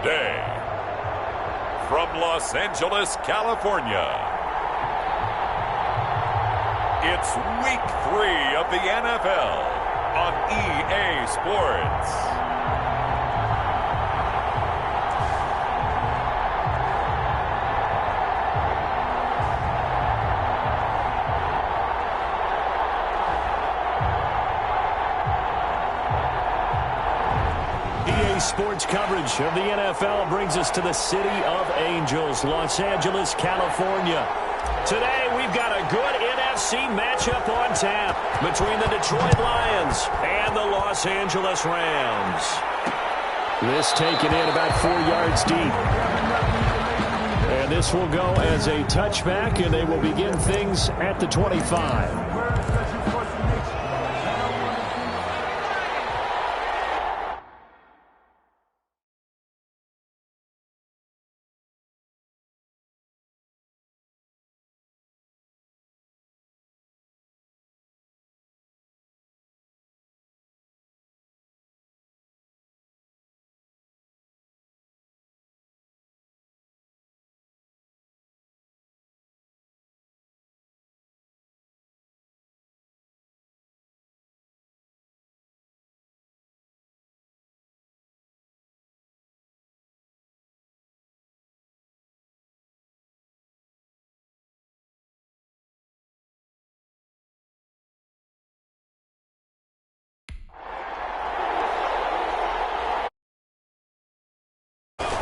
today, from Los Angeles, California, it's Week 3 of the NFL on EA Sports. Sports coverage of the NFL brings us to the City of Angels, Los Angeles, California. Today, we've got a good NFC matchup on tap between the Detroit Lions and the Los Angeles Rams. This taken in about 4 yards deep. And this will go as a touchback, and they will begin things at the 25.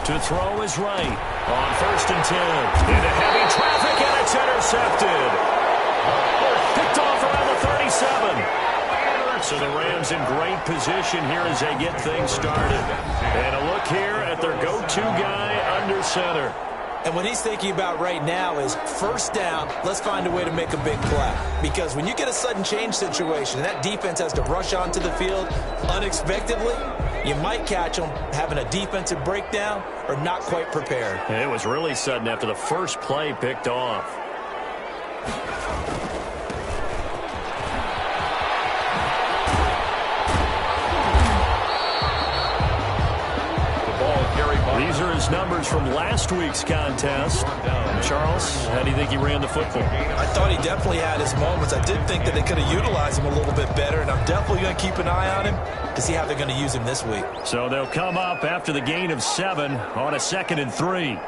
To throw is right on 1st and 10. Into heavy traffic, and it's intercepted. Picked off around the 37. So the Rams in great position here as they get things started. And a look here at their go-to guy under center. And what he's thinking about right now is 1st down, let's find a way to make a big play. Because when you get a sudden change situation, and that defense has to rush onto the field unexpectedly, you might catch them having a defensive breakdown or not quite prepared. And it was really sudden after the first play picked off. These are his numbers from last week's contest. Charles, how do you think he ran the football? I thought he definitely had his moments. I did think that they could have utilized him a little bit better, and I'm definitely going to keep an eye on him to see how they're going to use him this week. So they'll come up after the gain of 7 on a 2nd and 3.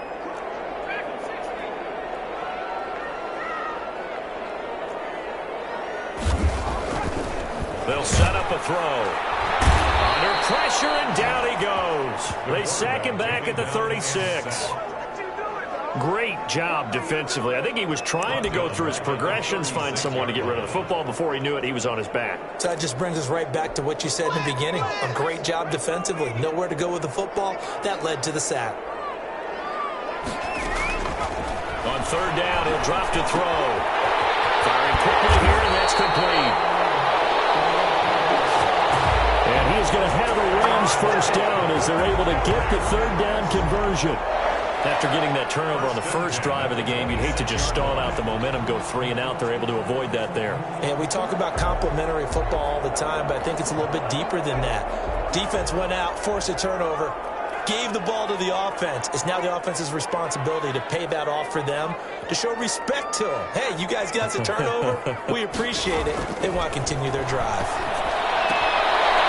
They'll set up a throw. Under pressure, and down he goes. They sack him back at the 36. Great job defensively. I think he was trying to go through his progressions, find someone to get rid of the football. Before he knew it, he was on his back. So that just brings us right back to what you said in the beginning. A great job defensively. Nowhere to go with the football. That led to the sack. On 3rd down, he'll drop to throw. Firing quickly here, and that's complete. And he is going to have a Rams 1st down as they're able to get the 3rd down conversion. After getting that turnover on the first drive of the game, you'd hate to just stall out the momentum, go 3 and out. They're able to avoid that there. And we talk about complementary football all the time, but I think it's a little bit deeper than that. Defense went out, forced a turnover, gave the ball to the offense. It's now the offense's responsibility to pay that off for them, to show respect to them. Hey, you guys got us a turnover. We appreciate it. They want to continue their drive.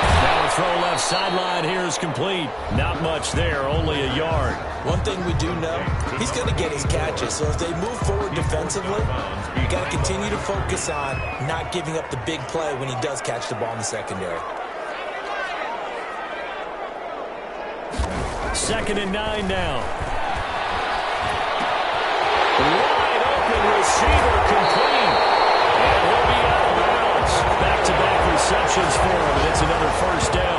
Now a throw left sideline here is complete. Not much there, only a yard. One thing we do know, he's going to get his catches. So as they move forward defensively, you got to continue to focus on not giving up the big play when he does catch the ball in the secondary. 2nd and 9 now. Wide open receiver complete. And he'll be out of bounds. Back-to-back receptions for him, and it's another 1st down.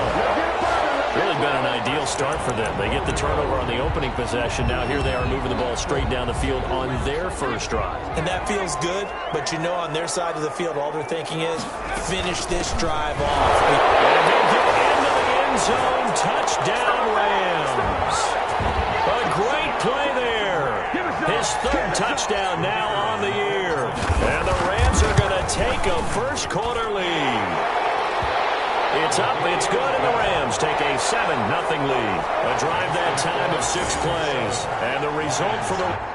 Really been an ideal start for them. They get the turnover on the opening possession. Now here they are moving the ball straight down the field on their first drive. And that feels good, but you know on their side of the field, all they're thinking is finish this drive off. And they get into the end zone. Touchdown, Rams. A great play there. His 3rd touchdown now on the year. And the Rams are going to take a first quarter lead. It's up, it's good, and the Rams take a 7-0 lead. A drive that time of 6 plays. And the result for the...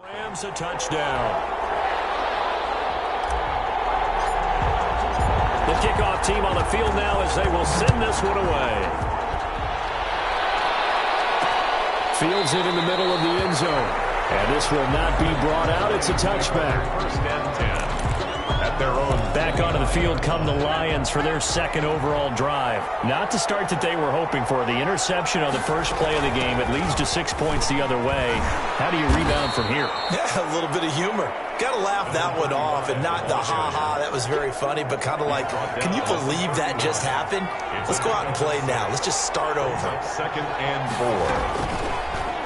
Rams a touchdown. The kickoff team on the field now as they will send this one away. Fields it in the middle of the end zone. And this will not be brought out. It's a touchback. First and 10. At their own. Back onto the field come the Lions for their second overall drive. Not the start that they were hoping for. The interception on the first play of the game. It leads to 6 points the other way. How do you rebound from here? Yeah, a little bit of humor. Got to laugh that one off and not the ha-ha. That was very funny, but kind of like, can you believe that just happened? Let's go out and play now. Let's just start over. Second and 4.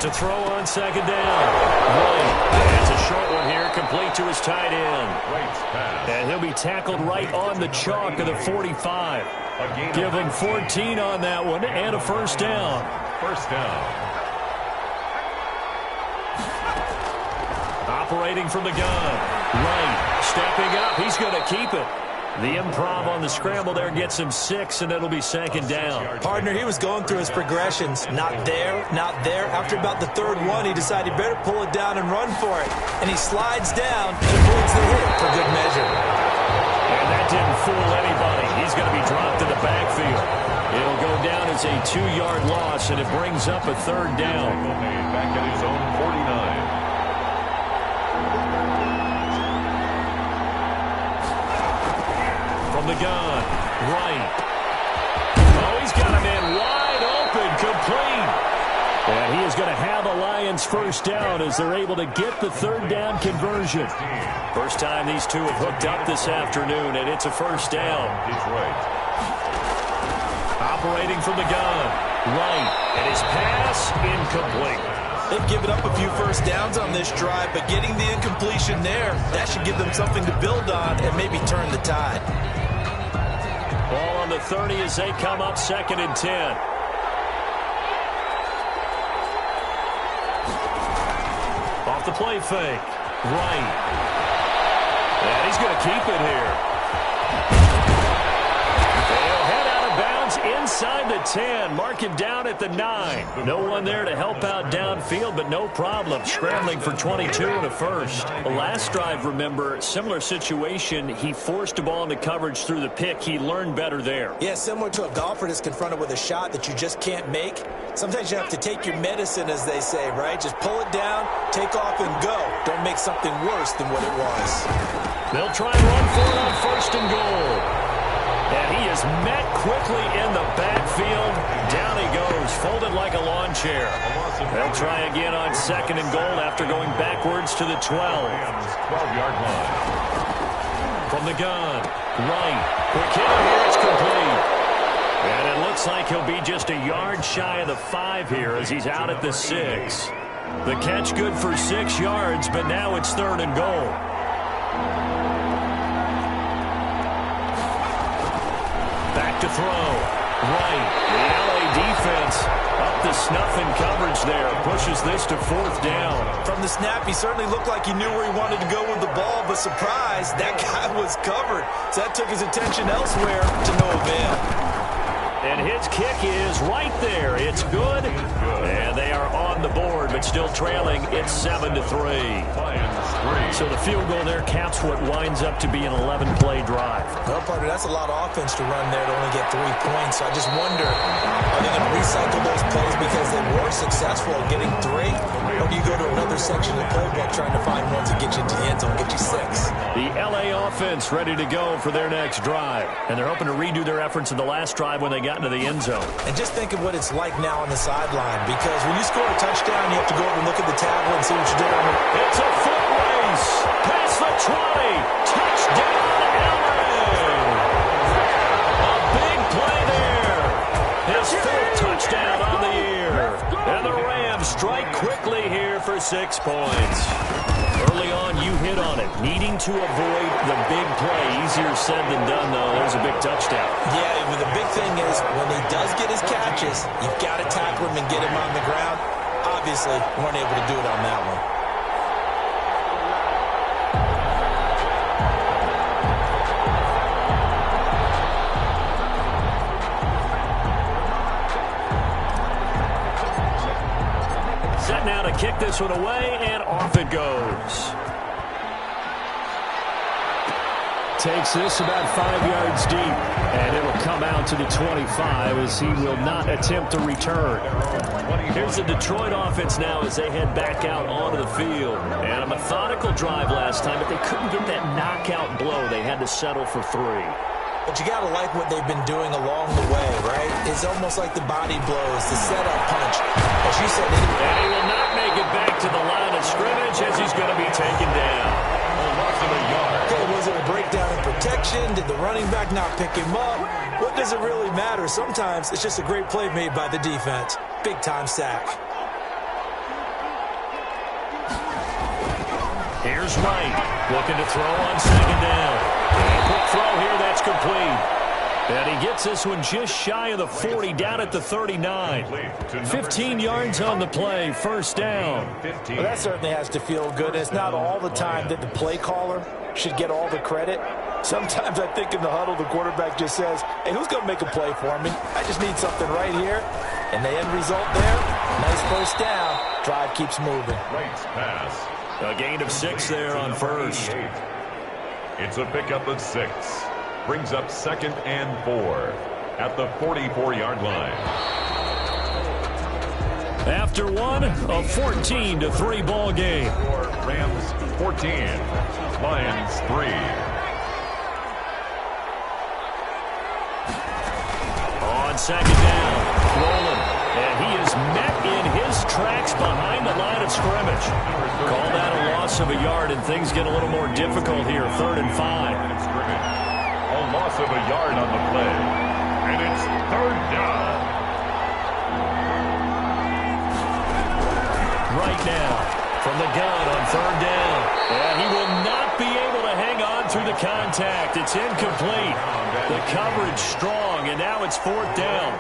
To throw on second down. Right. It's a short one here, complete to his tight end. And he'll be tackled right on the chalk of the 45. Give him 14 on that one and a first down. First down. Operating from the gun. Right. Stepping up. He's going to keep it. The improv on the scramble there gets him 6, and it'll be second down. Partner, he was going through his progressions. Not there, not there. After about the third one, he decided he better pull it down and run for it. And he slides down and avoids the hit for good measure. And that didn't fool anybody. He's going to be dropped in the backfield. It'll go down as a 2-yard loss, and it brings up a third down. Back at his own 49. From the gun, right. Oh, he's got him in wide open, complete. And he is going to have a Lions first down as they're able to get the third down conversion. First time these two have hooked up this afternoon, and it's a first down. Operating from the gun, right. And his pass, incomplete. They've given up a few first downs on this drive, but getting the incompletion there, that should give them something to build on and maybe turn the tide. Ball on the 30 as they come up second and 10. Off the play fake. Right. And he's going to keep it here. They'll head out of bounds inside the 10. Mark him down at the 9. No one there to help out downfield, but no problem. Scrambling for 22 and a first. The last drive, remember, similar situation. He forced a ball into coverage through the pick. He learned better there. Yeah, similar to a golfer that's confronted with a shot that you just can't make. Sometimes you have to take your medicine, as they say, right? Just pull it down, take off, and go. Don't make something worse than what it was. They'll try and run for it on first and goal. And he is met quickly in the backfield. Down he goes, folded like a lawn chair. They'll try again on second and goal after going backwards to the 12. 12-yard line. From the gun, right. Quick hit here, it's complete. And it looks like he'll be just a yard shy of the 5 here as he's out at the 6. The catch good for 6 yards, but now it's third and goal. Back to throw. Right. The LA defense up the snuff in coverage there. Pushes this to fourth down. From the snap, he certainly looked like he knew where he wanted to go with the ball, but surprise, that guy was covered. So that took his attention elsewhere to no avail. And his kick is right there. It's good. And they are on the board, but still trailing. It's 7-3. So the field goal there caps what winds up to be an 11-play drive. Well, partner, that's a lot of offense to run there to only get 3 points. So I just wonder, are they going to recycle those plays because they were successful at getting 3? Or do you go to another section of the playbook trying to find one to get you into the end zone, get you 6? The LA offense ready to go for their next drive. And they're hoping to redo their efforts in the last drive when they got into the end zone. And just think of what it's like now on the sideline, because when you score a touchdown, you have to go over and look at the tablet and see what you did on the... It's a foot race. Past the 20. Touchdown, LA. A big play there. His 4th touchdown on the year. And the Rams strike quickly here for 6 points. Early on, you hit on it. Needing to avoid the big play. Easier said than done, though. There's a big touchdown. Yeah, but the big thing is when he does get his catches, you've got to tackle him and get him on the ground. Obviously, weren't able to do it on that one. Set now to kick this one away, and off it goes. Takes this about 5 yards deep, and it'll come out to the 25 as he will not attempt to return. Here's the Detroit offense now as they head back out onto the field. And a methodical drive last time, but they couldn't get that knockout blow. They had to settle for 3. But you got to like what they've been doing along the way, right? It's almost like the body blows, the setup punch. As you said, and he will not make it back to the line of scrimmage as he's going to be taken down. Loss of a yard. Okay, was it a breakdown in protection? Did the running back not pick him up? What does it really matter? Sometimes it's just a great play made by the defense. Big-time sack. Here's Wright, looking to throw on 2nd down. Quick throw here, that's complete. And he gets this one just shy of the 40, down at the 39. 15 yards on the play, 1st down. Well, that certainly has to feel good. It's not all the time that the play caller should get all the credit. Sometimes I think in the huddle, the quarterback just says, hey, who's going to make a play for me? I just need something right here. And the end result there, nice 1st down. Drive keeps moving. Wright's pass. A gain of 6 there on 1st. It's a pickup of 6. Brings up 2nd and 4 at the 44-yard line. After one, a 14-3 ball game. Rams 14, Lions 3. On 2nd down, rolling. And he is met in his tracks behind the line of scrimmage. Call that a loss of a yard, and things get a little more difficult here. 3rd and 5. A loss of a yard on the play. And it's 3rd down. Right now, from the gun on 3rd down. And he will not be able to hang on through the contact. It's incomplete. The coverage strong, and now it's 4th down.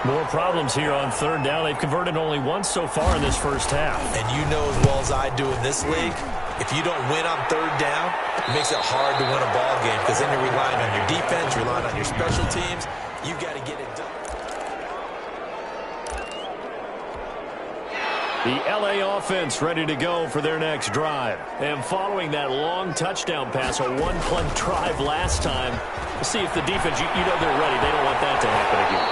More problems here on 3rd down. They've converted only once so far in this 1st half. And you know as well as I do in this league, if you don't win on 3rd down, it makes it hard to win a ball game because then you're relying on your defense, you're relying on your special teams. You've got to get it done. The LA offense ready to go for their next drive. And following that long touchdown pass, a 1-play drive last time, we'll see if the defense, you know they're ready. They don't want that to happen again.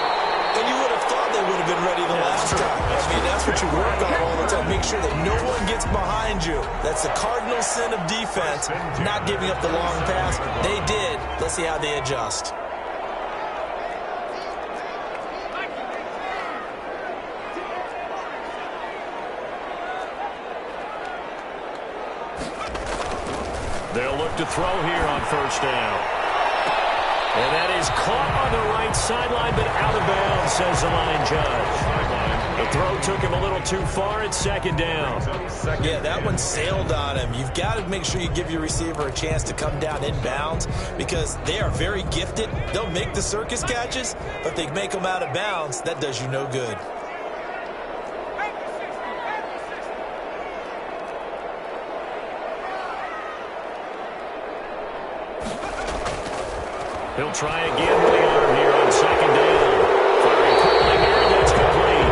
And you would have thought they would have been ready the last time. I mean, that's what you work on all the time. Make sure that no one gets behind you. That's the cardinal sin of defense, not giving up the long pass. They did. Let's see how they adjust. They'll look to throw here on 1st down. And that is caught on the right sideline, but out of bounds, says the line judge. The throw took him a little too far. It's 2nd down. Yeah, that one sailed on him. You've got to make sure you give your receiver a chance to come down inbounds because they are very gifted. They'll make the circus catches, but if they make them out of bounds, that does you no good. He'll try again with the arm here on 2nd down. Firing quickly here, that's complete.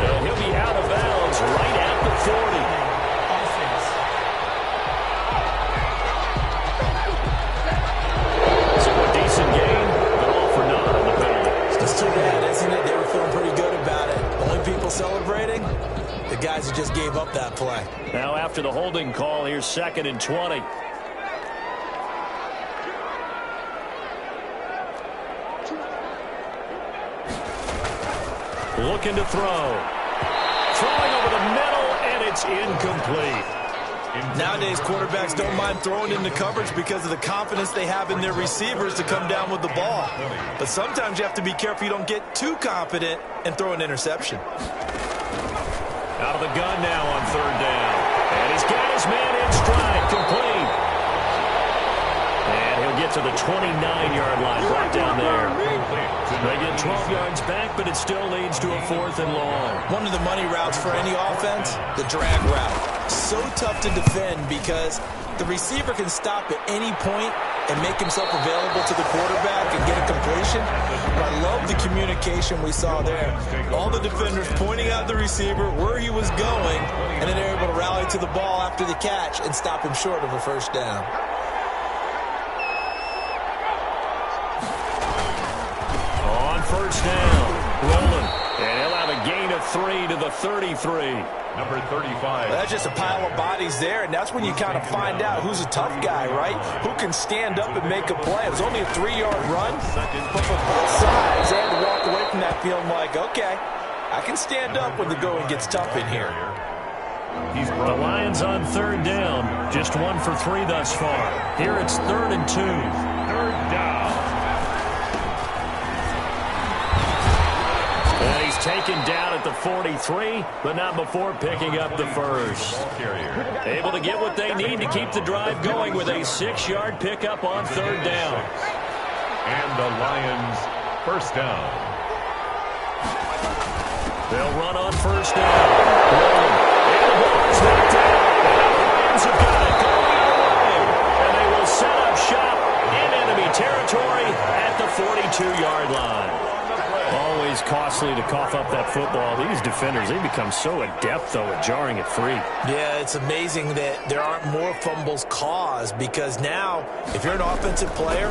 And he'll be out of bounds right at the 40. guys who just gave up that play. Now after the holding call, here's 2nd and 20. Looking to throw. Throwing over the middle, and it's incomplete. Nowadays, quarterbacks don't mind throwing into coverage because of the confidence they have in their receivers to come down with the ball. But sometimes you have to be careful you don't get too confident and throw an interception. Out of the gun now on 3rd down. And he's got his man in stride, complete. And he'll get to the 29-yard line, right down there. They get 12 yards back, but it still leads to a 4th and long. One of the money routes for any offense, the drag route. So tough to defend because the receiver can stop at any point and make himself available to the quarterback and get a completion. But I love the communication we saw there. All the defenders pointing out the receiver, where he was going, and then they're able to rally to the ball after the catch and stop him short of a 1st down. On 1st down, rolling. And he'll have a gain of 3 to the 33. Number 35. That's just a pile of bodies there, and that's when you kind of find out who's a tough guy, right? Who can stand up and make a play. It was only a 3-yard run, but for both sides, they had to walk away from that feeling like, okay, I can stand up when the going gets tough in here. The Lions on 3rd down, just 1 for 3 thus far. Here it's 3rd and 2. 3rd down. And he's taken down at the 43, but not before picking up the 1st. Able to get what they need to keep the drive going with a 6-yard pickup on 3rd down. And the Lions 1st down. They'll run on 1st down. And the ball is knocked out. And the Lions have got it going away. And they will set up shop in enemy territory at the 42-yard line. Always costly to cough up that football. These defenders, they become so adept, though, at jarring it free. Yeah, it's amazing that there aren't more fumbles caused because now, if you're an offensive player,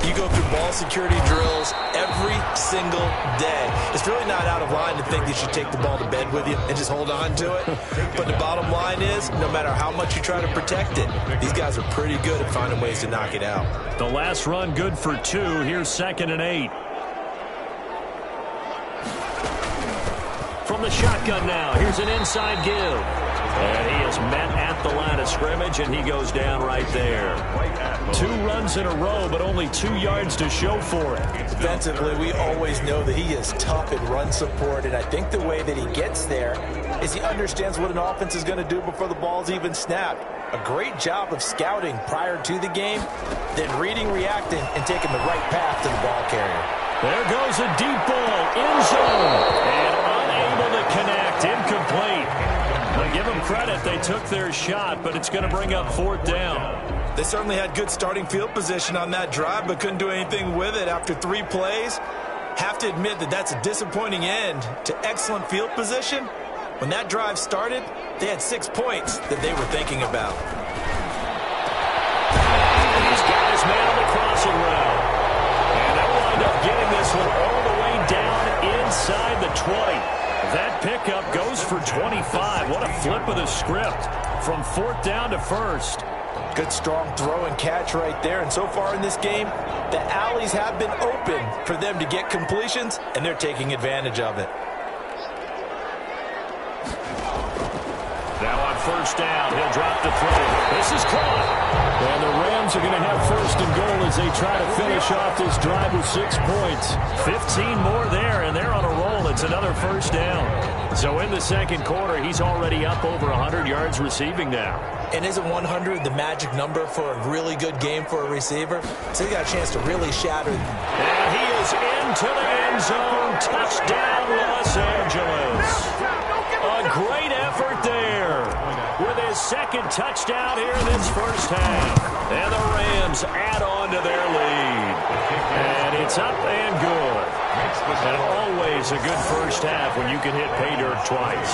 you go through ball security drills every single day. It's really not out of line to think you should take the ball to bed with you and just hold on to it. But the bottom line is, no matter how much you try to protect it, these guys are pretty good at finding ways to knock it out. The last run good for 2. Here's 2nd and 8. From the shotgun now, here's an inside give. And he is met at the line of scrimmage, and he goes down right there. 2 runs in a row, but only 2 yards to show for it. Defensively, we always know that he is tough in run support, and I think the way that he gets there is he understands what an offense is going to do before the ball's even snapped. A great job of scouting prior to the game, then reading, reacting, and taking the right path to the ball carrier. There goes a deep ball, end zone, and unable to connect, incomplete. But give them credit, they took their shot, but it's going to bring up 4th down. They certainly had good starting field position on that drive, but couldn't do anything with it after 3 plays. Have to admit that that's a disappointing end to excellent field position. When that drive started, they had 6 points that they were thinking about. And he's got his man on the crossing route. And they'll wind up getting this one all the way down inside the 20. That pickup goes for 25. What a flip of the script from 4th down to 1st. Good strong throw and catch right there. And so far in this game, the alleys have been open for them to get completions, and they're taking advantage of it. Now on 1st down, he'll drop the throw. This is caught. And the Rams are going to have 1st and goal as they try to finish off this drive with 6 points. 15 more there, and they're on a roll. It's another 1st down. So in the 2nd quarter, he's already up over 100 yards receiving now. And isn't 100 the magic number for a really good game for a receiver? So he got a chance to really shatter. And he is into the end zone. Touchdown, Los Angeles. A great effort there with his 2nd touchdown here in this 1st half. And the Rams add on to their lead. And it's up and good. And always a good 1st half when you can hit pay dirt twice.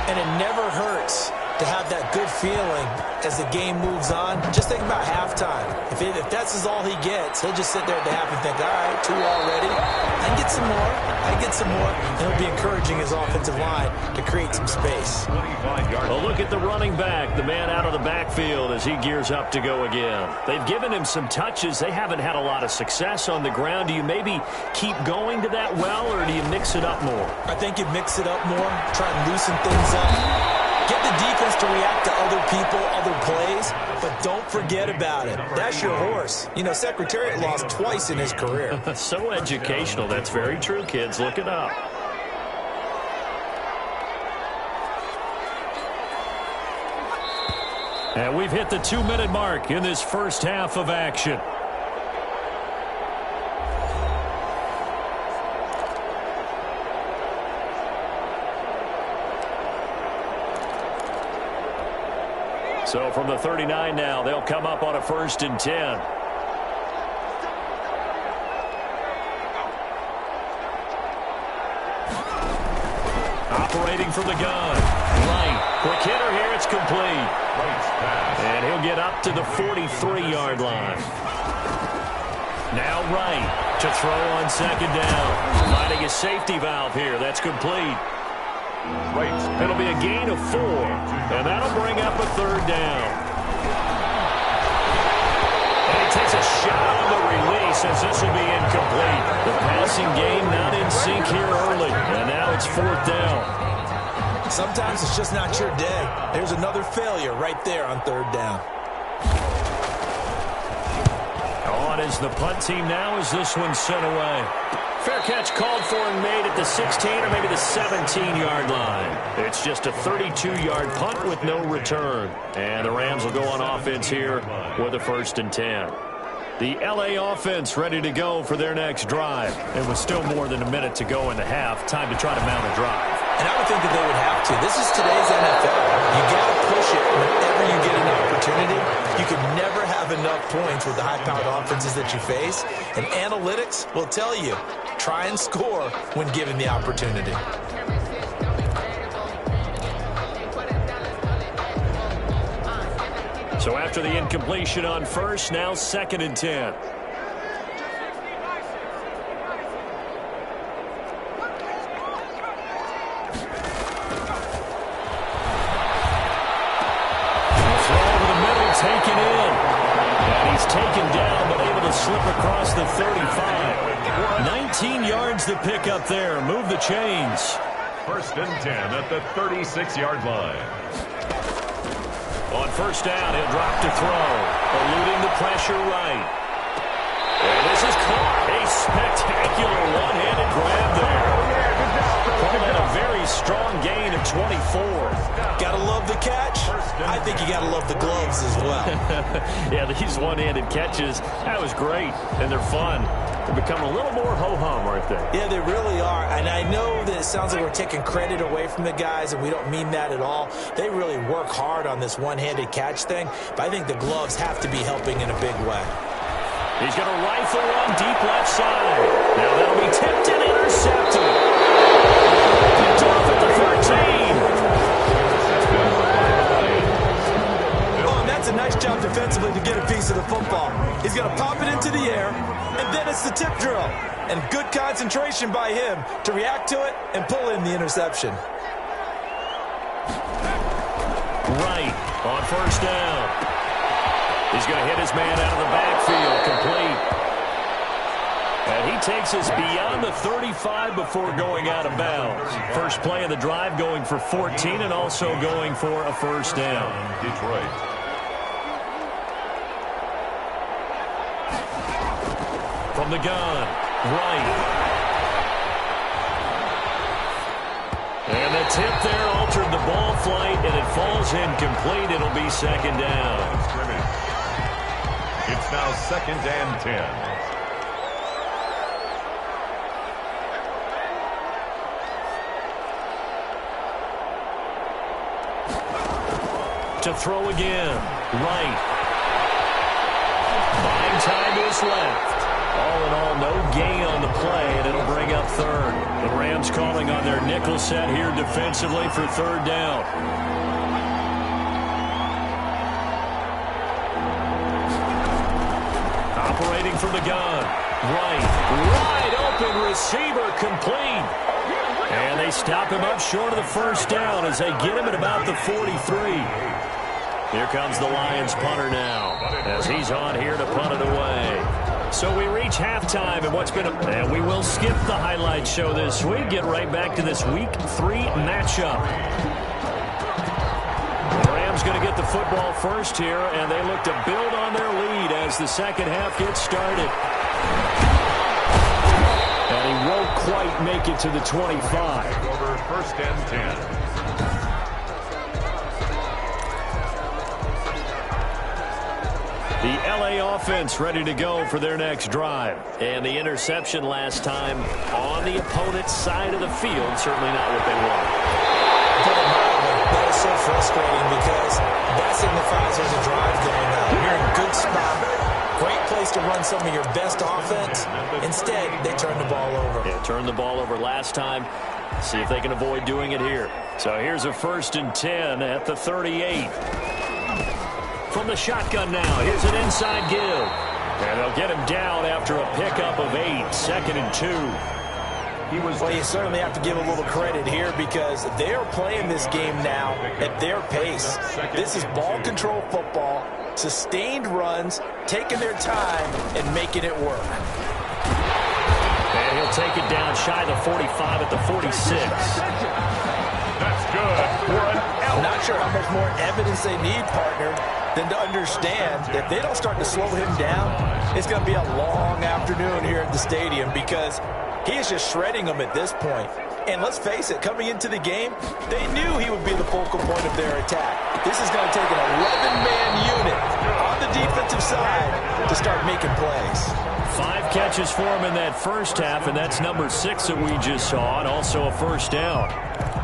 And it never hurts to have that good feeling as the game moves on. Just think about halftime. If that's all he gets, he'll just sit there at the half and think, all right, 2 already. I can get some more. I can get some more. And he'll be encouraging his offensive line to create some space. A look at the running back, the man out of the backfield as he gears up to go again. They've given him some touches. They haven't had a lot of success on the ground. Do you maybe keep going to that well, or do you mix it up more? I think you mix it up more, try and loosen things up. Get the defense to react to other people, other plays, but don't forget about it. That's your horse. You know, Secretariat lost twice in his career. So educational. That's very true, kids. Look it up. And we've hit the 2-minute mark in this first half of action. So from the 39 now, they'll come up on a 1st and 10. Operating from the gun. Right. Quick hitter here. It's complete. And he'll get up to the 43-yard line. Now right to throw on 2nd down. Finding a safety valve here. That's complete. It'll be a gain of 4, and that'll bring up a 3rd down. And he takes a shot on the release as this will be incomplete. The passing game not in sync here early, and now it's 4th down. Sometimes it's just not your day. There's another failure right there on 3rd down. On is the punt team now as this one's sent away. Fair catch called for and made at the 16 or maybe the 17-yard line. It's just a 32-yard punt with no return. And the Rams will go on offense here with a 1st and 10. The L.A. offense ready to go for their next drive. It was still more than a minute to go in the half. Time to try to mount a drive. And I would think that they would have to. This is today's NFL. You got to push it whenever you get an opportunity. You can never have enough points with the high-powered offenses that you face. And analytics will tell you, try and score when given the opportunity. So after the incompletion on 1st, now 2nd and 10. Taken in. And he's taken down, but able to slip across the 35. 19 yards to pick up there. Move the chains. 1st and 10 at the 36-yard line. On 1st down, he'll drop to throw. Eluding the pressure right. And this is caught. A spectacular one-handed grab there. Called that a very strong gain of 24. Gotta love the catch. I think you gotta love the gloves as well. Yeah, these one-handed catches, that was great, and they're fun. They're becoming a little more ho-hum, aren't they? Yeah, they really are. And I know that it sounds like we're taking credit away from the guys, and we don't mean that at all. They really work hard on this one-handed catch thing, but I think the gloves have to be helping in a big way. He's going to rifle one deep left side. Now that'll be tipped and intercepted. Picked off at the 13. That's a nice job defensively to get a piece of the football. He's going to pop it into the air, and then it's the tip drill. And good concentration by him to react to it and pull in the interception. Right on 1st down. He's going to hit his man out of the backfield, complete. And he takes us beyond the 35 before going out of bounds. First play of the drive going for 14 and also going for a 1st down. Detroit. From the gun, right. And the tip there altered the ball flight, and it falls incomplete. It'll be 2nd down. It's now 2nd and 10. To throw again, right. Buying time is left. All in all, no gain on the play, and it'll bring up 3rd. The Rams calling on their nickel set here defensively for 3rd down. operating from the gun. Wide open receiver complete. And they stop him up short of the first down as they get him at about the 43. Here comes the Lions punter now as he's on here to punt it away. So we reach halftime in what's been and we will skip the highlight show this week. Get right back to this Week 3 matchup. The Rams going to get the football first here, and they look to build on their lead as the second half gets started. And he won't quite make it to the 25. Over first and 10. The LA offense ready to go for their next drive. And the interception last time on the opponent's side of the field. Certainly not what they want. That is so frustrating because that signifies there's a drive going on. You're in a good spot. Great place to run some of your best offense. Instead, they turn the ball over. Yeah, turned the ball over last time. See if they can avoid doing it here. So here's a 1st and 10 at the 38. From the shotgun now, here's an inside give. And they'll get him down after a pickup of 8, 2nd and 2. Well, you certainly have to give a little credit here because they're playing this game now at their pace. This is ball control football, sustained runs, taking their time, and making it work. And he'll take it down shy of the 45 at the 46. That's good. I'm not sure how much more evidence they need, partner, than to understand that if they don't start to slow him down, it's going to be a long afternoon here at the stadium because he is just shredding them at this point. And let's face it, coming into the game, they knew he would be the focal point of their attack. This is going to take an 11-man unit on the defensive side to start making plays. 5 catches for him in that first half, and that's number 6 that we just saw, and also a first down.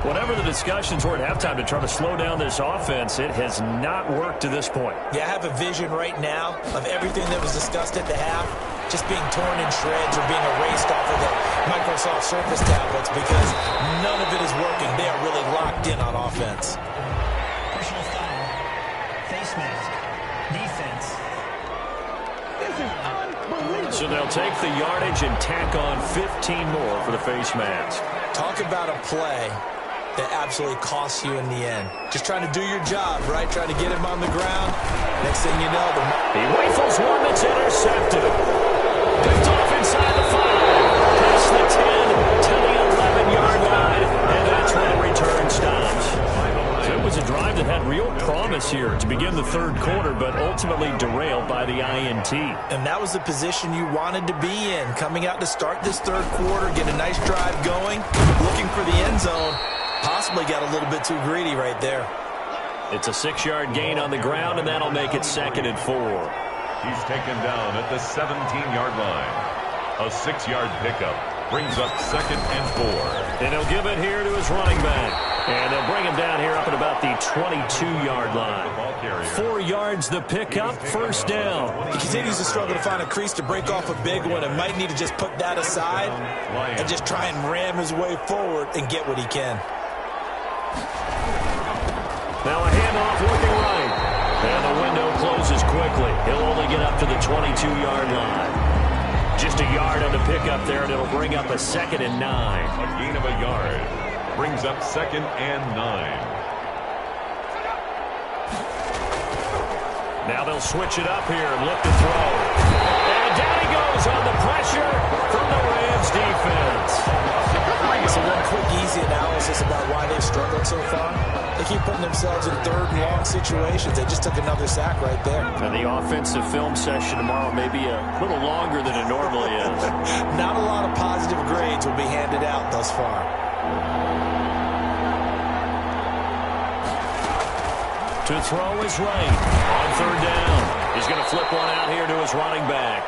Whatever the discussions were at halftime to try to slow down this offense, it has not worked to this point. Yeah, I have a vision right now of everything that was discussed at the half just being torn in shreds or being erased off of the Microsoft Surface tablets because none of it is working. They are really locked in on offense. Personal foul. Face mask. Defense. This is unbelievable. So they'll take the yardage and tack on 15 more for the face mask. Talk about a play that absolutely costs you in the end. Just trying to do your job, right? Trying to get him on the ground. Next thing you know, he rifles one that's intercepted. Picked off inside the 5. Past the 10 to the 11-yard line. And that's when the return stops. So it was a drive that had real promise here to begin the third quarter, but ultimately derailed by the INT. And that was the position you wanted to be in. Coming out to start this third quarter, get a nice drive going, looking for the end zone. Possibly got a little bit too greedy right there. It's a 6-yard gain on the ground, and that'll make it 2nd and 4. He's taken down at the 17-yard line. A 6-yard pickup brings up 2nd and 4. And he'll give it here to his running back. And they'll bring him down here up at about the 22-yard line. 4 yards the pickup, first down. He continues to struggle to find a crease to break off a big one and might need to just put that aside and just try and ram his way forward and get what he can. Now a handoff looking right. And the window closes quickly. He'll only get up to the 22-yard line. Just a yard on the pickup there, and it'll bring up a 2nd and 9. A gain of a yard. Brings up 2nd and 9. Now they'll switch it up here and look to throw. And down he goes on the pressure from the Rams defense. So one quick, easy analysis about why they've struggled so far. They keep putting themselves in third and long situations. They just took another sack right there. And the offensive film session tomorrow may be a little longer than it normally is. Not a lot of positive grades will be handed out thus far. To throw is right. On third down. He's going to flip one out here to his running back.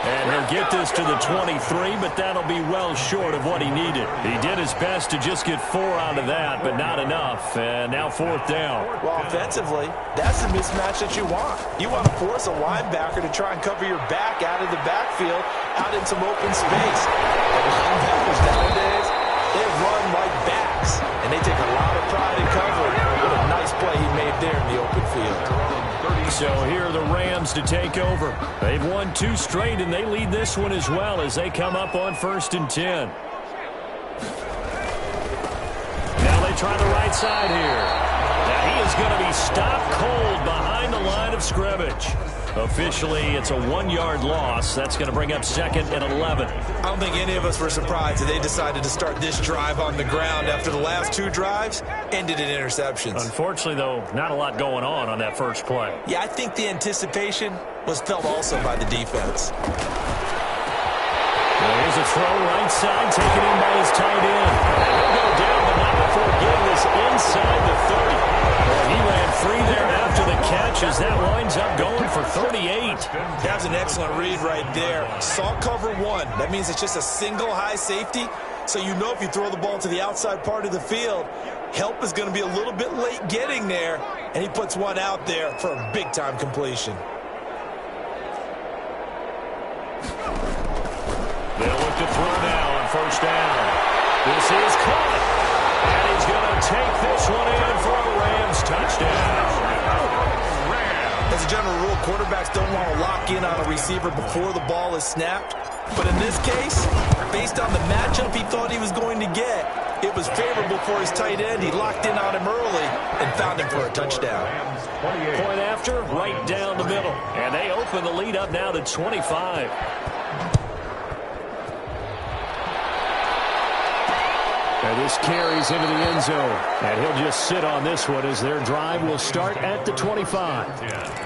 And he'll get this to the 23, but that'll be well short of what he needed. He did his best to just get 4 out of that, but not enough. And now 4th down. Well, offensively, that's the mismatch that you want. You want to force a linebacker to try and cover your back out of the backfield, out in some open space. And linebackers nowadays, they run like backs, and they take a lot of pride in covering. What a nice play he made there in the open field. So So here are the Rams to take over. They've won 2 straight, and they lead this one as well as they come up on 1st and 10. Now they try the right side here. Now he is going to be stopped cold behind the line of scrimmage. Officially, it's a 1-yard loss. That's going to bring up 2nd and 11. I don't think any of us were surprised that they decided to start this drive on the ground after the last 2 drives ended in interceptions. Unfortunately, though, not a lot going on that first play. Yeah, I think the anticipation was felt also by the defense. Well, here's a throw right side, taken in by his tight end. He'll go down, but not before getting this inside the 30. Well, he ran free there after the catch as that winds up going for 38. That's an excellent read right there. Saw cover 1. That means it's just a single high safety. So you know if you throw the ball to the outside part of the field, help is going to be a little bit late getting there. And he puts one out there for a big-time completion. They'll look to throw now on 1st down. This is caught. And he's going to take this one in for a Rams touchdown. As a general rule, quarterbacks don't want to lock in on a receiver before the ball is snapped. But in this case, based on the matchup he thought he was going to get, it was favorable for his tight end. He locked in on him early and found him for a touchdown. Point after, right down the middle. And they open the lead up now to 25. And this carries into the end zone. And he'll just sit on this one as their drive will start at the 25.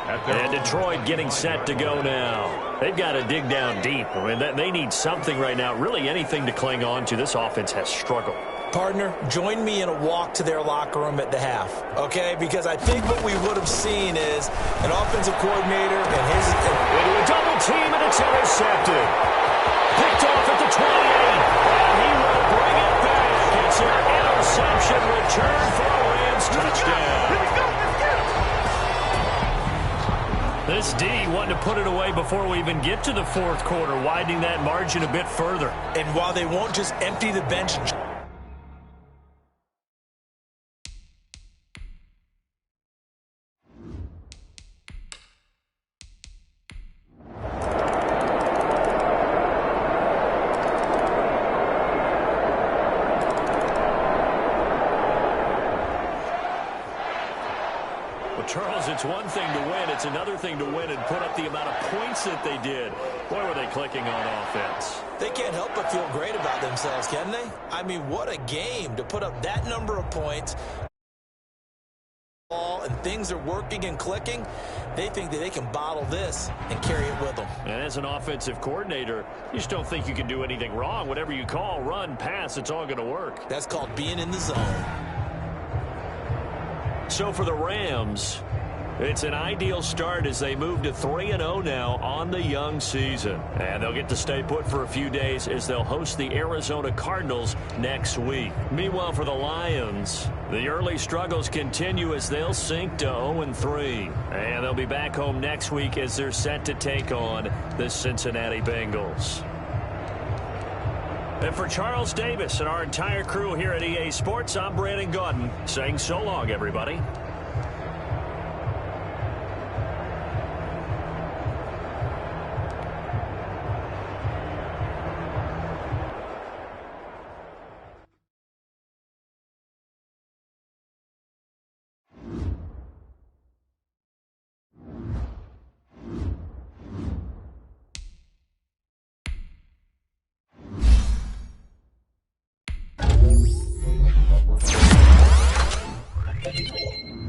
And Detroit getting set to go now. They've got to dig down deep. I mean, they need something right now, really anything to cling on to. This offense has struggled. Partner, join me in a walk to their locker room at the half, okay? Because I think what we would have seen is an offensive coordinator and his... Into a double team, and it's intercepted. Picked off at the 28. And he will bring it back. It's an interception return for a Rams touchdown. This D wanting to put it away before we even get to the 4th quarter, widening that margin a bit further. And while they won't just empty the bench... Charles, it's one thing to win. It's another thing to win and put up the amount of points that they did. Boy, were they clicking on offense. They can't help but feel great about themselves, can they? I mean, what a game to put up that number of points. And things are working and clicking. They think that they can bottle this and carry it with them. And as an offensive coordinator, you just don't think you can do anything wrong. Whatever you call, run, pass, it's all going to work. That's called being in the zone. So for the Rams, it's an ideal start as they move to 3-0 now on the young season. And they'll get to stay put for a few days as they'll host the Arizona Cardinals next week. Meanwhile, for the Lions, the early struggles continue as they'll sink to 0-3. And they'll be back home next week as they're set to take on the Cincinnati Bengals. And for Charles Davis and our entire crew here at EA Sports, I'm Brandon Gaudin saying so long, everybody. Thank you.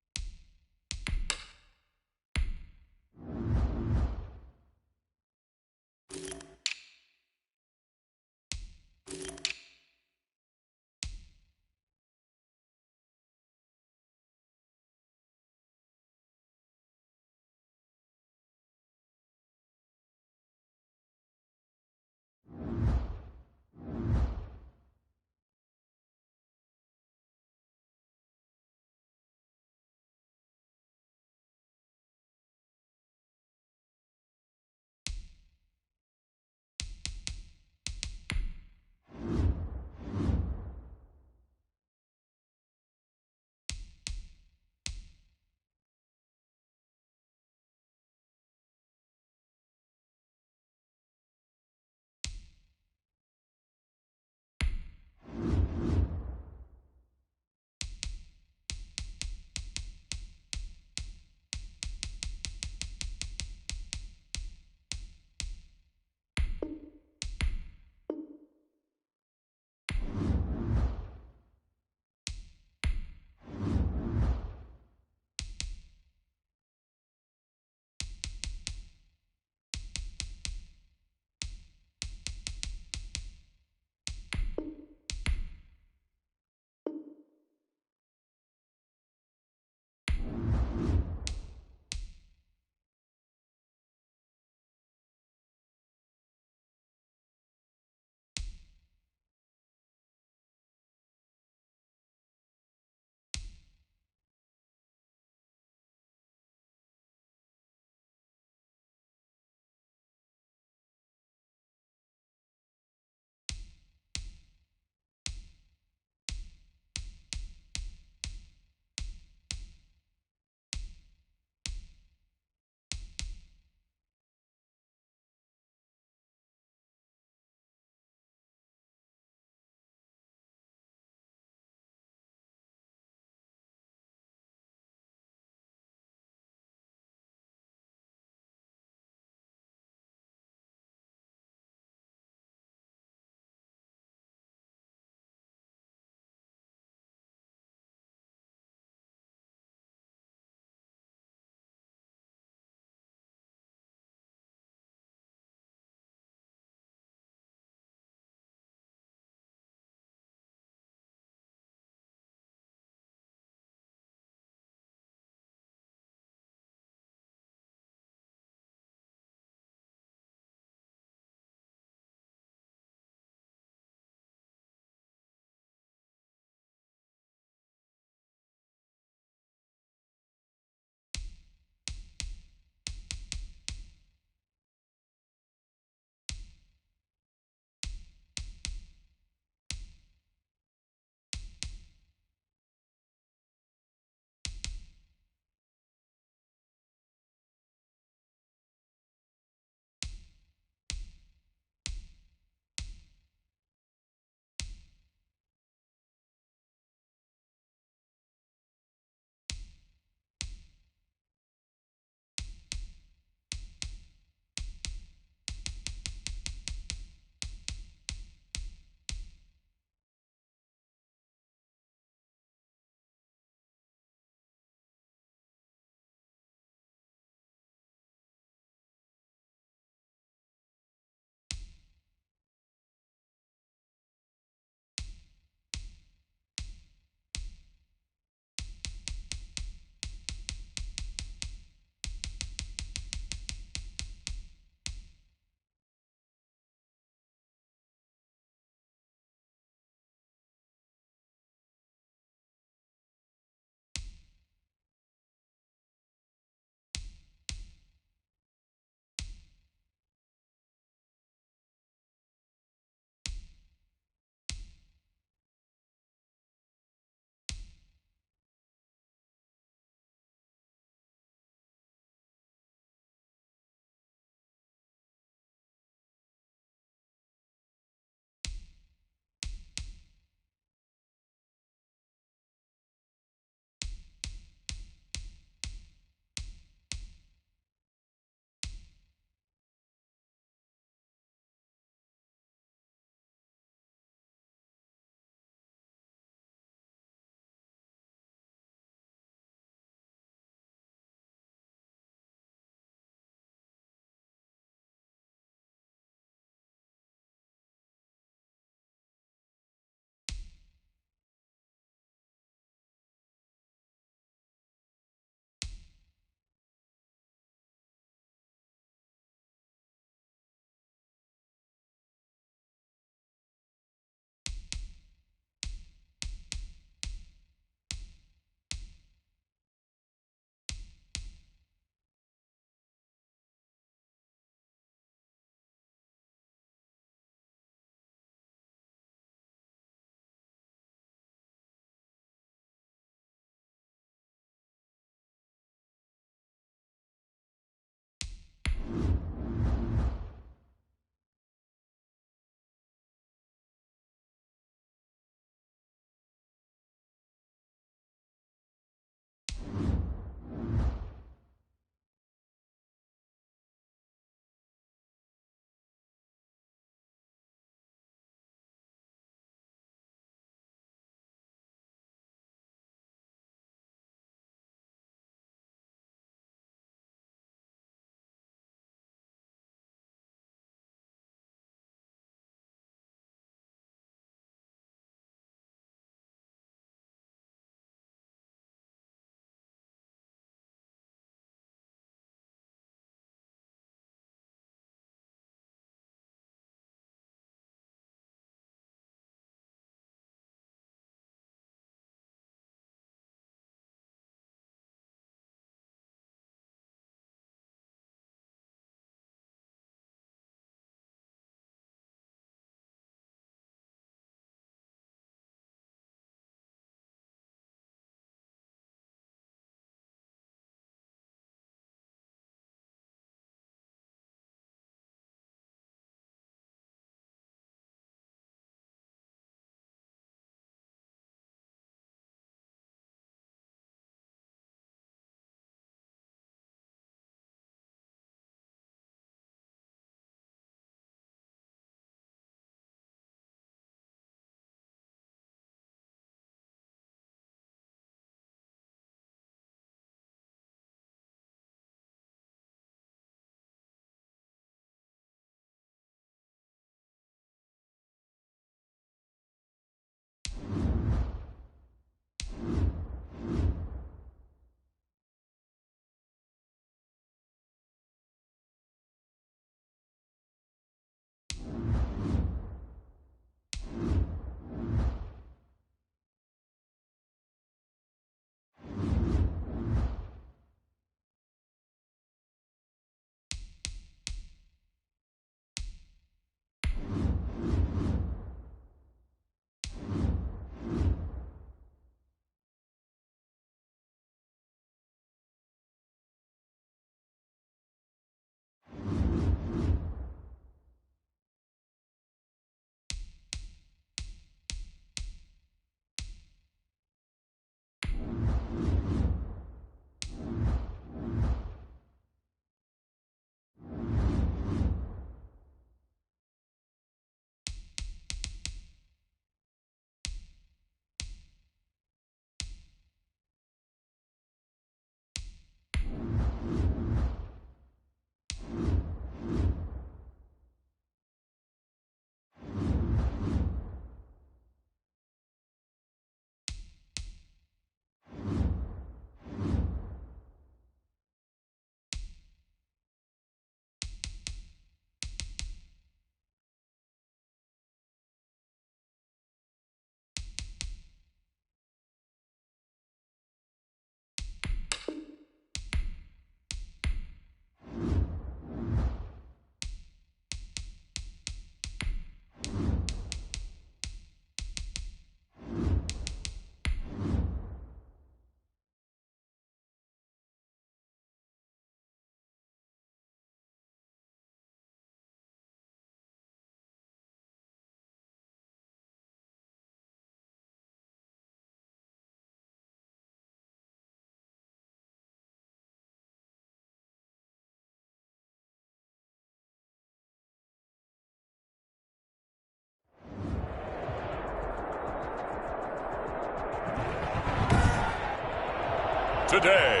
today.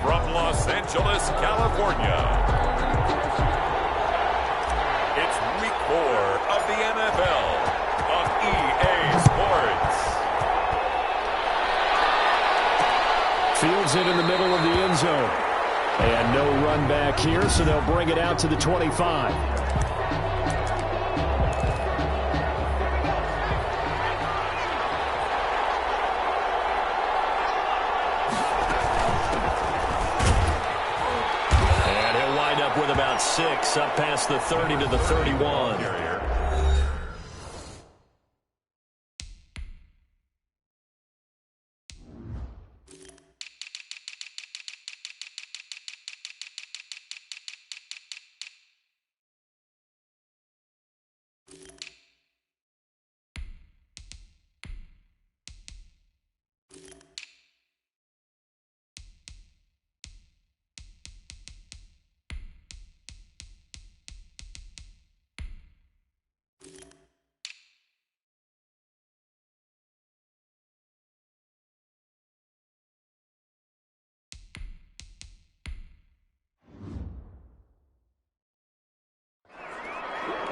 From Los Angeles, California, it's Week 4 of the NFL on EA Sports. Fields it in the middle of the end zone. And no run back here, so they'll bring it out to the 25. With about 6 up past the 30 to the 31.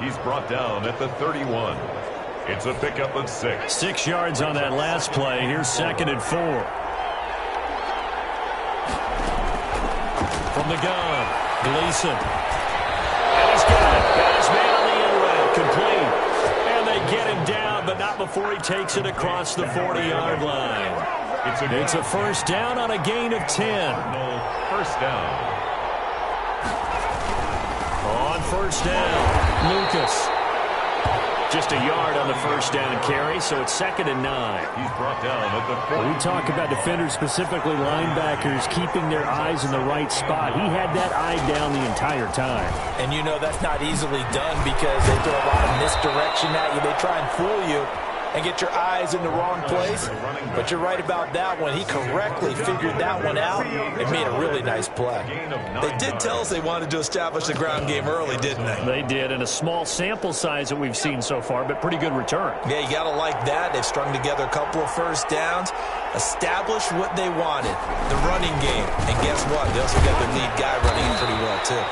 He's brought down at the 31. It's a pickup of 6. 6 yards on that last play. Here's 2nd and 4. From the gun, Gleason. And he's got it. Got his man on the end route. Complete. And they get him down, but not before he takes it across the 40-yard line. It's a first down on a gain of 10. First down. On first down, Lucas. Just a yard on the first down carry, so it's 2nd and 9. He's brought down at the 40. We talk about defenders, specifically linebackers, keeping their eyes in the right spot. He had that eye down the entire time. And you know that's not easily done because they throw a lot of misdirection at you. They try and fool you and get your eyes in the wrong place. But you're right about that one. He correctly figured that one out and made a really nice play. They did tell us they wanted to establish the ground game early, didn't they? They did, and a small sample size that we've seen so far, but pretty good return. Yeah, you got to like that. They've strung together a couple of first downs, established what they wanted, the running game. And guess what? They also got their lead guy running it pretty well, too.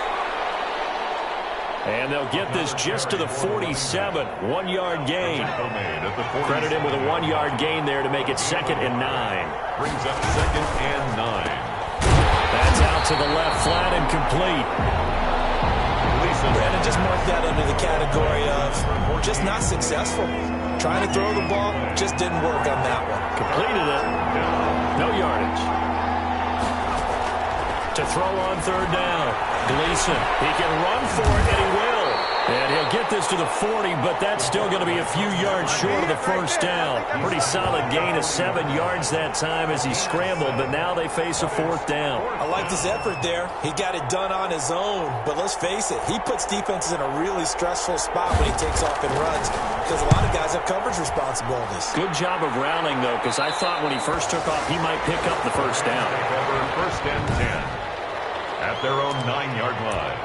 And they'll get this just to the 47, 1-yard gain. Credit him with a 1-yard gain there to make it 2nd and 9. Brings up 2nd and 9. That's out to the left, flat and complete. Brandon just marked that under the category of just not successful. Trying to throw the ball, just didn't work on that one. Completed it. No yardage. To throw on 3rd down. Gleason, he can run for it, and he will. And he'll get this to the 40, but that's still going to be a few yards short of the first down. Pretty solid gain of 7 yards that time as he scrambled, but now they face a 4th down. I like his effort there. He got it done on his own, but let's face it, he puts defenses in a really stressful spot when he takes off and runs because a lot of guys have coverage responsibilities. Good job of rallying, though, because I thought when he first took off, he might pick up the first down. First and 10. At their own 9-yard line.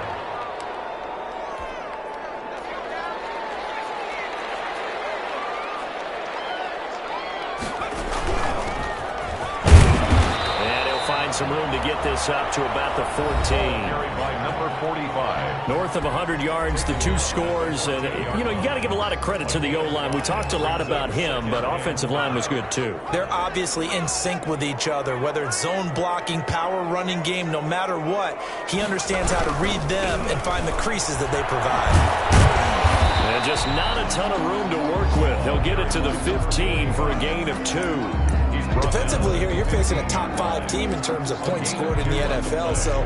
And he'll find some room to get this up to about the 14. Carried by number 45. North of 100 yards, the 2 scores. And, you know, you got to give a lot of credit to the O-line. We talked a lot about him, but offensive line was good, too. They're obviously in sync with each other, whether it's zone blocking, power running game, no matter what. He understands how to read them and find the creases that they provide. And just not a ton of room to work with. He'll get it to the 15 for a gain of 2. Defensively here, you're facing a top 5 team in terms of points scored in the NFL. So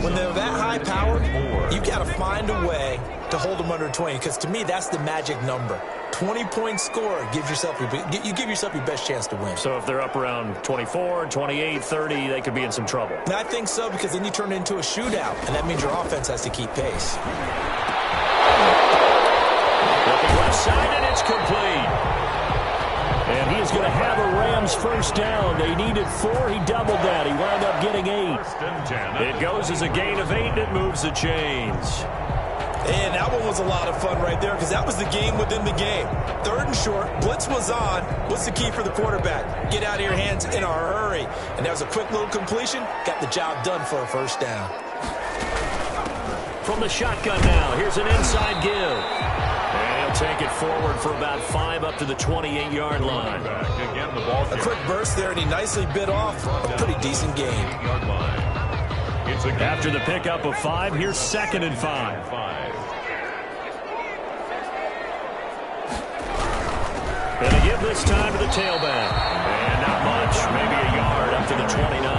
when they're that high powered, you've got to find a way to hold them under 20. Because to me, that's the magic number. 20-point score gives yourself you give yourself your best chance to win. So if they're up around 24, 28, 30, they could be in some trouble. And I think so, because then you turn it into a shootout, and that means your offense has to keep pace. Looking left side, and it's complete. And he is going to have a Rams first down. They needed 4. He doubled that. He wound up getting 8. It goes as a gain of 8, and it moves the chains. And that one was a lot of fun right there because that was the game within the game. 3rd and short, blitz was on. What's the key for the quarterback? Get out of your hands in a hurry. And that was a quick little completion. Got the job done for a first down. From the shotgun now, here's an inside give. And he'll take it forward for about 5 up to the 28-yard line. Again, the ball A quick burst there, and he nicely bit off a pretty decent gain. After the pickup of 5, here's 2nd and 5. And a give this time to the tailback. And not much, maybe a yard up to the 29.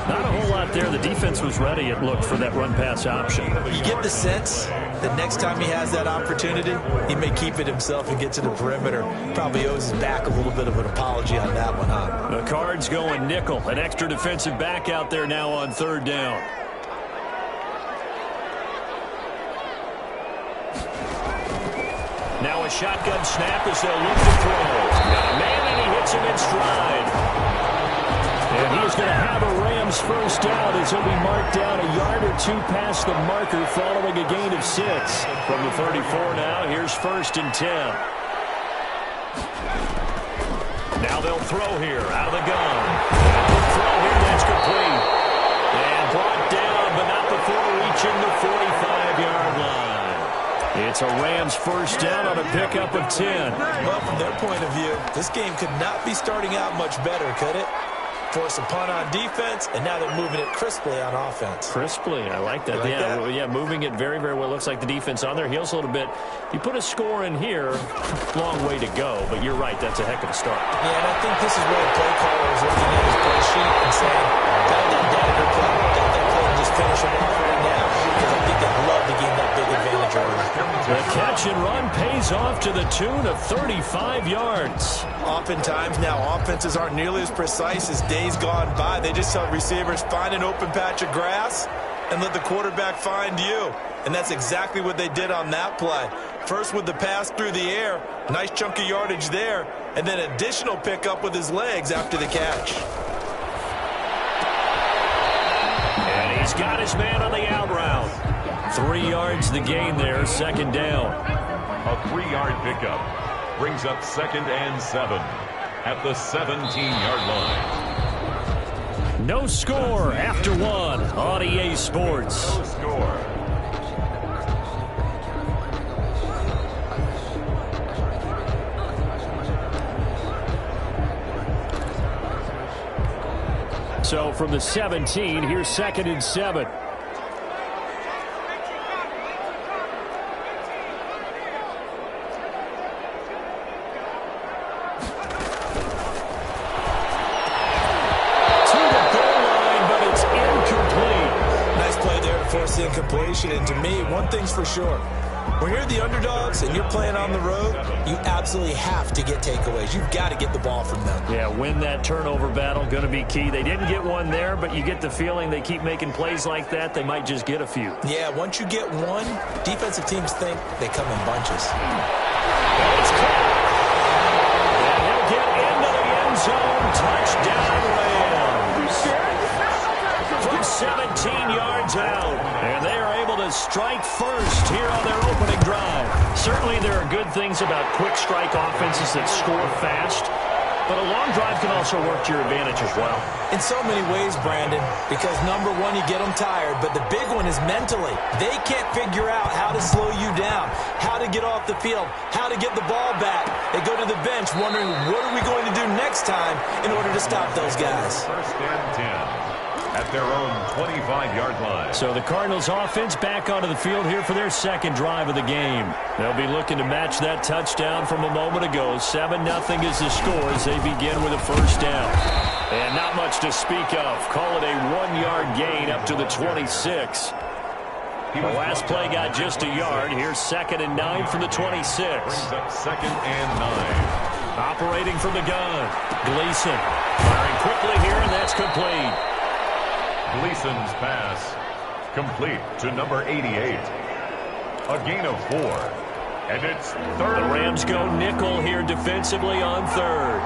Not a whole lot there. The defense was ready, it looked, for that run-pass option. You get the sense that next time he has that opportunity, he may keep it himself and get to the perimeter. Probably owes his back a little bit of an apology on that one, huh? The Cards going nickel. An extra defensive back out there now on 3rd down. Now a shotgun snap as they'll look to throw. Got a man, and he hits him in stride. And he's going to have a Rams first down as he'll be marked down a yard or 2 past the marker following a gain of 6. From the 34 now, here's 1st and 10. Now they'll throw here out of the gun. And throw here, that's complete. And brought down, but not before reaching the 45-yard line. It's a Rams first down on a pickup of 10. Well, from their point of view, this game could not be starting out much better, could it? Force a punt on defense, and now they're moving it crisply on offense. Crisply, I like that. Yeah, moving it very, very well. Looks like the defense on their heels a little bit. You put a score in here, long way to go, but you're right, that's a heck of a start. Yeah, and I think this is where the play caller is looking at his play sheet and saying, got that dagger play, got that play, and just finish him off right now, because I think they'd love to gain that big advantage early. The catch and run pays off to the tune of 35 yards. Oftentimes now offenses aren't nearly as precise as days gone by. They just tell receivers, find an open patch of grass and let the quarterback find you. And that's exactly what they did on that play. First with the pass through the air, nice chunk of yardage there, and then additional pickup with his legs after the catch. And he's got his man on the out route. 3 yards the gain there, 2nd down. A 3-yard pickup brings up 2nd and 7 at the 17-yard line. No score after 1 on EA Sports. No score. So from the 17, here's 2nd and 7. Incompletion, and to me, one thing's for sure. When you're the underdogs and you're playing on the road, you absolutely have to get takeaways. You've got to get the ball from them. Yeah, win that turnover battle, going to be key. They didn't get one there, but you get the feeling they keep making plays like that, they might just get a few. Yeah, once you get one, defensive teams think they come in bunches. It's caught. And he'll get into the end zone. Touchdown, Rams. From 17 yards out. And they are able to strike first here on their opening drive. Certainly there are good things about quick strike offenses that score fast, but a long drive can also work to your advantage as well. In so many ways, Brandon, because number one, you get them tired, but the big one is mentally. They can't figure out how to slow you down, how to get off the field, how to get the ball back. They go to the bench wondering, what are we going to do next time in order to stop those guys? 1st and 10. At their own 25-yard line. So the Cardinals offense back onto the field here for their 2nd drive of the game. They'll be looking to match that touchdown from a moment ago. 7-0 is the score as they begin with a first down. And not much to speak of. Call it a 1-yard gain up to the 26. The last play got just a yard. Here's 2nd and 9 from the 26. Brings up 2nd and 9. Operating from the gun. Gleason firing quickly here, and that's complete. Gleason's pass complete to number 88. A gain of 4. And it's 3rd. The Rams go nickel here defensively on 3rd.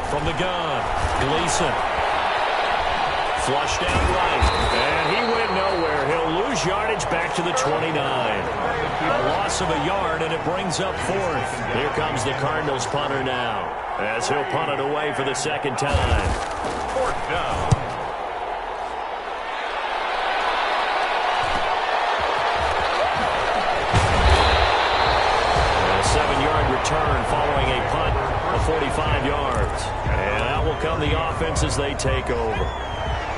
From the gun, Gleason Flush down right. And he went nowhere. He'll lose yardage back to the 29. A loss of a yard, and it brings up fourth. Here comes the Cardinals punter now, as he'll punt it away for the second time. Fourth down. A 7-yard return following a punt of 45 yards. And out will come the offense as they take over.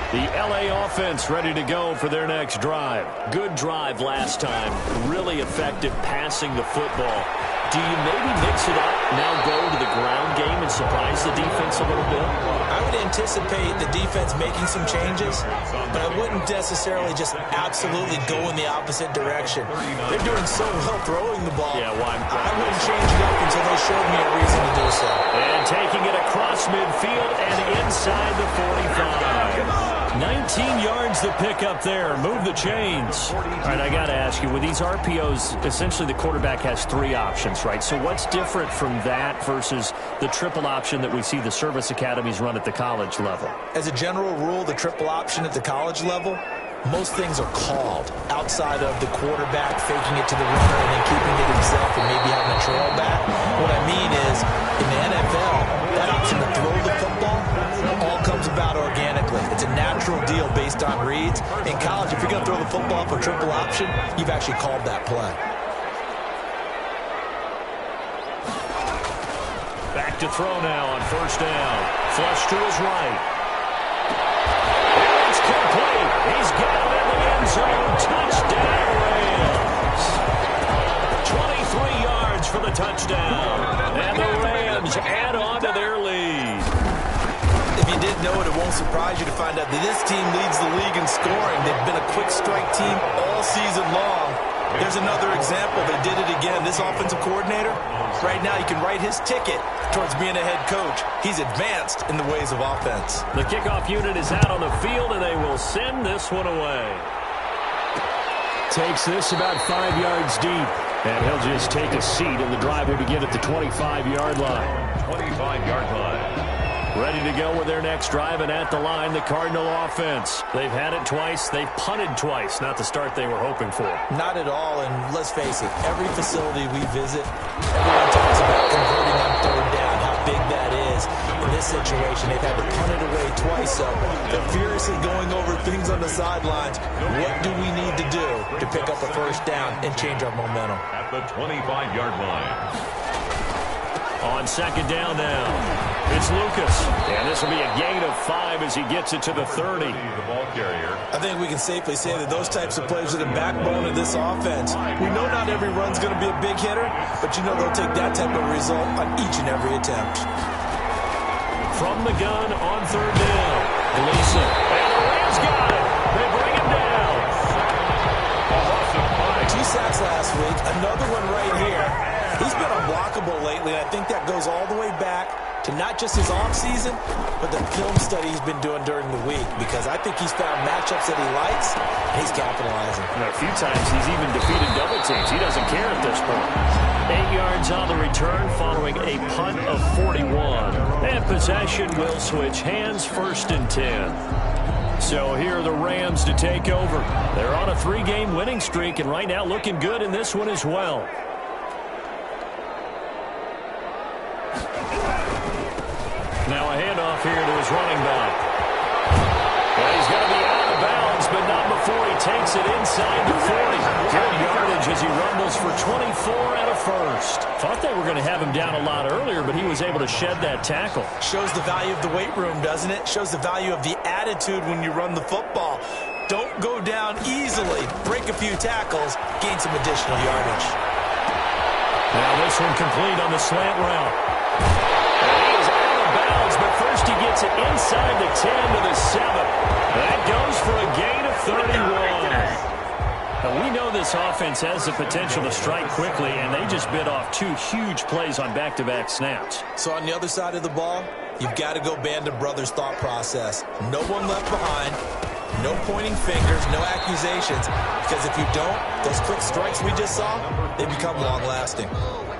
The LA offense ready to go for their next drive. Good drive last time. Really effective passing the football. Do you maybe mix it up, now go to the ground game and surprise the defense a little bit? I would anticipate the defense making some changes, but I wouldn't necessarily just absolutely go in the opposite direction. They're doing so well throwing the ball. Yeah, why? I wouldn't change it up until they showed me a reason to do so. And taking it across midfield and inside the 45. 19 yards to pick up there. Move the chains. All right, I got to ask you, with these RPOs, essentially the quarterback has 3 options, right? So what's different from that versus the triple option that we see the service academies run at the college level? As a general rule, the triple option at the college level, most things are called outside of the quarterback faking it to the runner and then keeping it himself and maybe having a trail back. What I mean is, in the NFL, that option to throw the football all comes about organically. It's a natural deal based on reads. In college, if you're going to throw the football for triple option, you've actually called that play. Back to throw now on first down. Flush to his right. It's complete. He's got it in the end zone. Touchdown, Rams. 23 yards for the touchdown. And the Rams add on to their lead. If you didn't know it, it won't surprise you to find out that this team leads the league in scoring. They've been a quick strike team all season long. There's another example. They did it again. This offensive coordinator, right now you can write his ticket towards being a head coach. He's advanced in the ways of offense. The kickoff unit is out on the field, and they will send this one away. Takes this about 5 yards deep, and he'll just take a seat, and the drive will begin at the 25-yard line. 25-yard line. Ready to go with their next drive, and at the line, the Cardinal offense. They've had it twice. They've punted twice. Not the start they were hoping for. Not at all, and let's face it, every facility we visit, everyone talks about converting on third down, how big that is. In this situation, they've had to punt it away twice, so they're furiously going over things on the sidelines. What do we need to do to pick up a first down and change our momentum? At the 25-yard line. On second down now, it's Lucas. And this will be a gain of 5 as he gets it to the 30. The ball carrier. I think we can safely say that those types of plays are the backbone of this offense. We know not every run's going to be a big hitter, but you know they'll take that type of result on each and every attempt. From the gun on third down, Gleason. And the Rams got it. They bring him down. A loss of 5. 2 sacks last week, another one right here. He's been unblockable lately, and I think that goes all the way back to not just his offseason, but the film study he's been doing during the week, because I think he's found matchups that he likes, and he's capitalizing. A few times he's even defeated double teams. He doesn't care at this point. 8 yards on the return following a punt of 41. And possession will switch hands, 1st and 10. So here are the Rams to take over. They're on a 3-game winning streak, and right now looking good in this one as well. Now a handoff here to his running back. Well, he's going to be out of bounds, but not before he takes it inside the 40. Good yardage as he rumbles for 24 and a first. Thought they were going to have him down a lot earlier, but he was able to shed that tackle. Shows the value of the weight room, doesn't it? Shows the value of the attitude when you run the football. Don't go down easily. Break a few tackles. Gain some additional yardage. Now this one complete on the slant route. But first he gets it inside the 10 to the 7. That goes for a gain of 31. Now we know this offense has the potential to strike quickly, and they just bit off 2 huge plays on back-to-back snaps. So on the other side of the ball, you've got to go band of brothers thought process. No one left behind. No pointing fingers, no accusations, because if you don't, those quick strikes we just saw, they become long-lasting.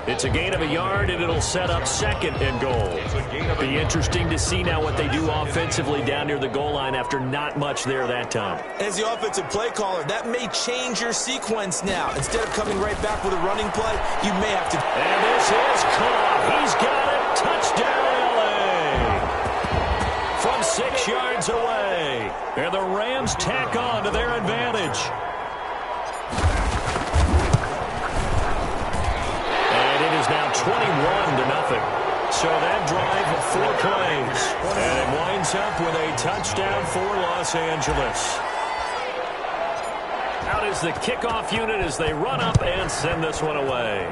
It's a gain of a yard, and it'll set up second and goal. Be interesting to see now what they do offensively down near the goal line after not much there that time. As the offensive play caller, that may change your sequence now. Instead of coming right back with a running play, you may have to. And this is caught. He's got it. Touchdown, L.A. From 6 yards away. And the Rams tack on to their advantage. Now 21-0. So that drive of 4 plays. And it winds up with a touchdown for Los Angeles. Out is the kickoff unit as they run up and send this one away.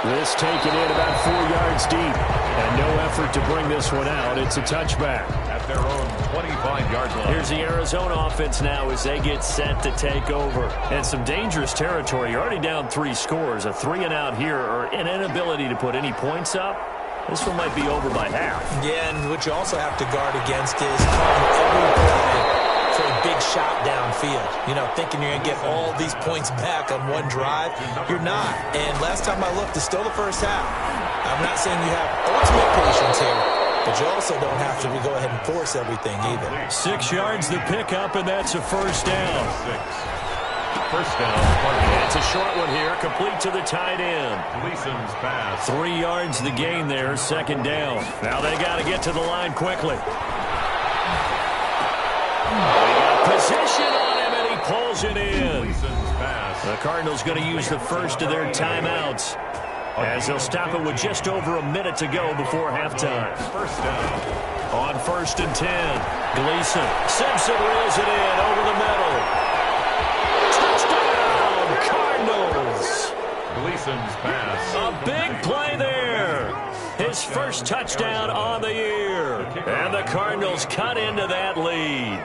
This taken in about 4 yards deep. And no effort to bring this one out. It's a touchback. At their own 25-yard line. Here's the Arizona offense now as they get set to take over. And some dangerous territory. You're already down 3 scores. A 3-and-out here or an inability to put any points up. This one might be over by half. Yeah, and what you also have to guard against is calling every play for a big shot downfield. You know, thinking you're going to get all these points back on one drive. You're not. And last time I looked, it's still the first half. I'm not saying you have ultimate patience here, but you also don't have to go ahead and force everything either. 6 yards the pickup, and that's a first down. 6. First down. It's a short one here, complete to the tight end. Gleason's pass. 3 yards the gain there, second down. Now they got to get to the line quickly. They got position on him, and he pulls it in. Gleason's pass. The Cardinals going to use the first of their timeouts as they'll stop it with just over a minute to go before halftime. First down. On 1st and 10, Gleason. Simpson reels it in over the middle. Touchdown, Cardinals. Gleason's pass. A big play there. His first touchdown on the year. And the Cardinals cut into that lead.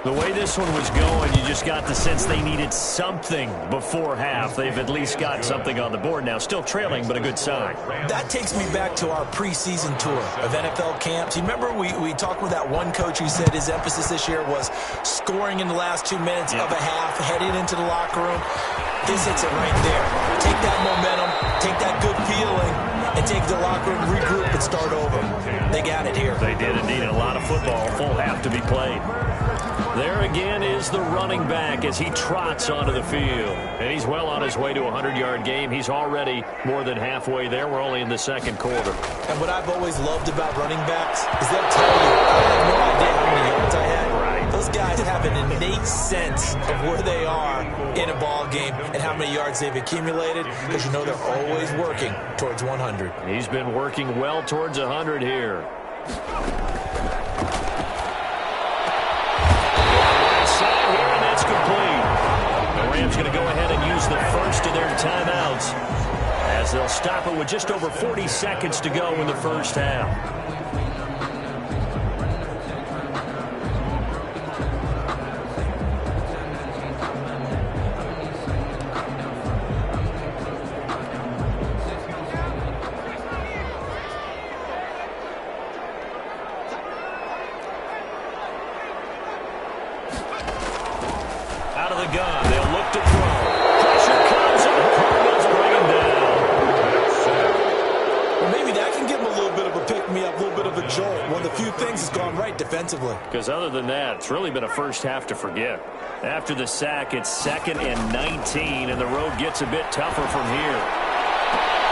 The way this one was going, you just got the sense they needed something before half. They've at least got something on the board now. Still trailing, but a good sign. That takes me back to our preseason tour of NFL camps. You remember we talked with that one coach who said his emphasis this year was scoring in the last 2 minutes of a half, heading into the locker room. This hits it right there. Take that momentum, take that good feeling, and take the locker room, regroup, and start over. They got it here. They did indeed. A lot of football, full half to be played. There again is the running back as he trots onto the field. And he's well on his way to a 100-yard game. He's already more than halfway there. We're only in the second quarter. And what I've always loved about running backs is they'll tell you, I have no idea how many yards I had. Right. Those guys have an innate sense of where they are in a ball game and how many yards they've accumulated because you know they're always working towards 100. He's been working well towards 100 here. The Rams going to go ahead and use the first of their timeouts as they'll stop it with just over 40 seconds to go in the first half. Out of the gun, they'll look to throw. Pressure comes, and the Cardinals bring him down. Well, maybe that can give him a little bit of a pick-me-up, a little bit of a jolt. One of the few things has gone right defensively. Because other than that, it's really been a first half to forget. After the sack, it's 2nd and 19, and the road gets a bit tougher from here.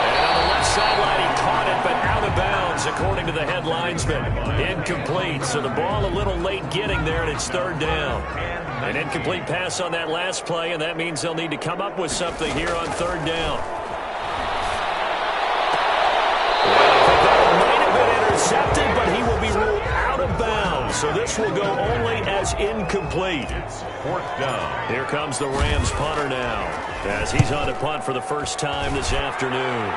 And on the left sideline, he caught it, but out of bounds, according to the head linesman. Incomplete, so the ball a little late getting there, and it's 3rd down. An incomplete pass on that last play, and that means they'll need to come up with something here on 3rd down. That might have been intercepted, but he will be ruled out of bounds. So this will go only as incomplete. 4th down. Here comes the Rams punter now, as he's on to punt for the first time this afternoon.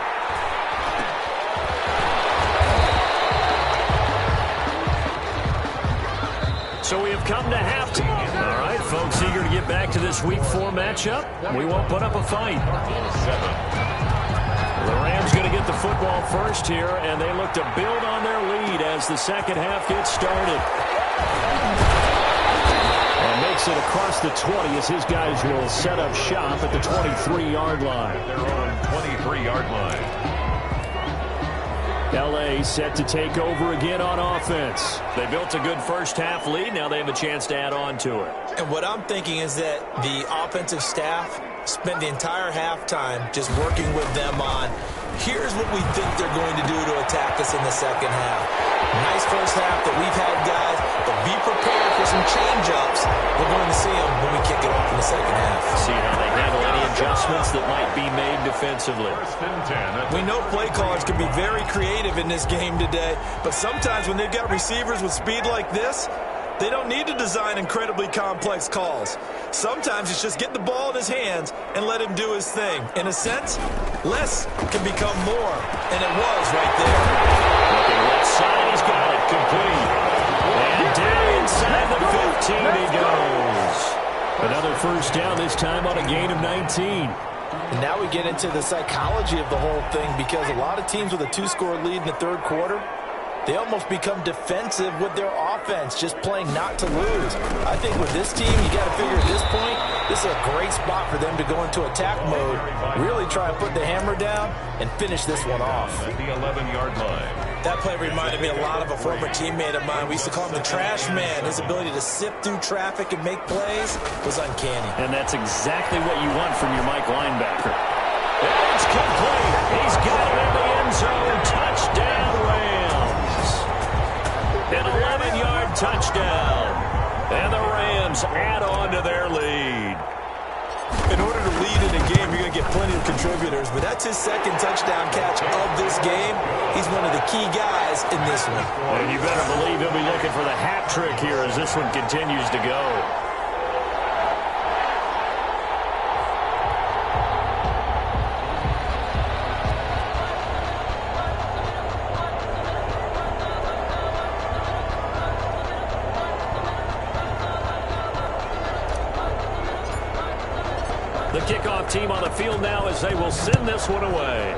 So we have come to halftime. All right, folks, eager to get back to this Week 4 matchup. We won't put up a fight. The Rams going to get the football first here, and they look to build on their lead as the second half gets started. And makes it across the 20 as his guys will set up shop at the 23-yard line. Their own 23-yard line. L.A. set to take over again on offense. They built a good first-half lead. Now they have a chance to add on to it. And what I'm thinking is that the offensive staff spent the entire halftime just working with them on, here's what we think they're going to do to attack us in the second half. Nice first half that we've had, guys, but be prepared for some change-ups. We're going to see them when we kick it off in the second half. See how they handle any adjustments that might be made defensively. First and 10. We know play callers can be very creative in this game today, but sometimes when they've got receivers with speed like this, they don't need to design incredibly complex calls. Sometimes it's just get the ball in his hands and let him do his thing. In a sense, less can become more, and it was right there. Looking left side, he's got it complete. And down inside the 15 he goes. Another first down, this time on a gain of 19. And now we get into the psychology of the whole thing, because a lot of teams with a two-score lead in the third quarter, they almost become defensive with their offense, just playing not to lose. I think with this team, you got to figure at this point, this is a great spot for them to go into attack mode, really try and put the hammer down and finish this one off. At the 11-yard line. That play reminded me a lot of a former teammate of mine. We used to call him the trash man. His ability to sift through traffic and make plays was uncanny. And that's exactly what you want from your Mike linebacker. It's complete. He's got it in the end zone. Touchdown, Rams. An 11-yard touchdown. And the Rams add on to their lead. In order to lead in a game, you're going to get plenty of contributors, but that's his second touchdown catch of this game. He's one of the key guys in this one. And you better believe he'll be looking for the hat trick here as this one continues to go. The kickoff team on the field now as they will send this one away.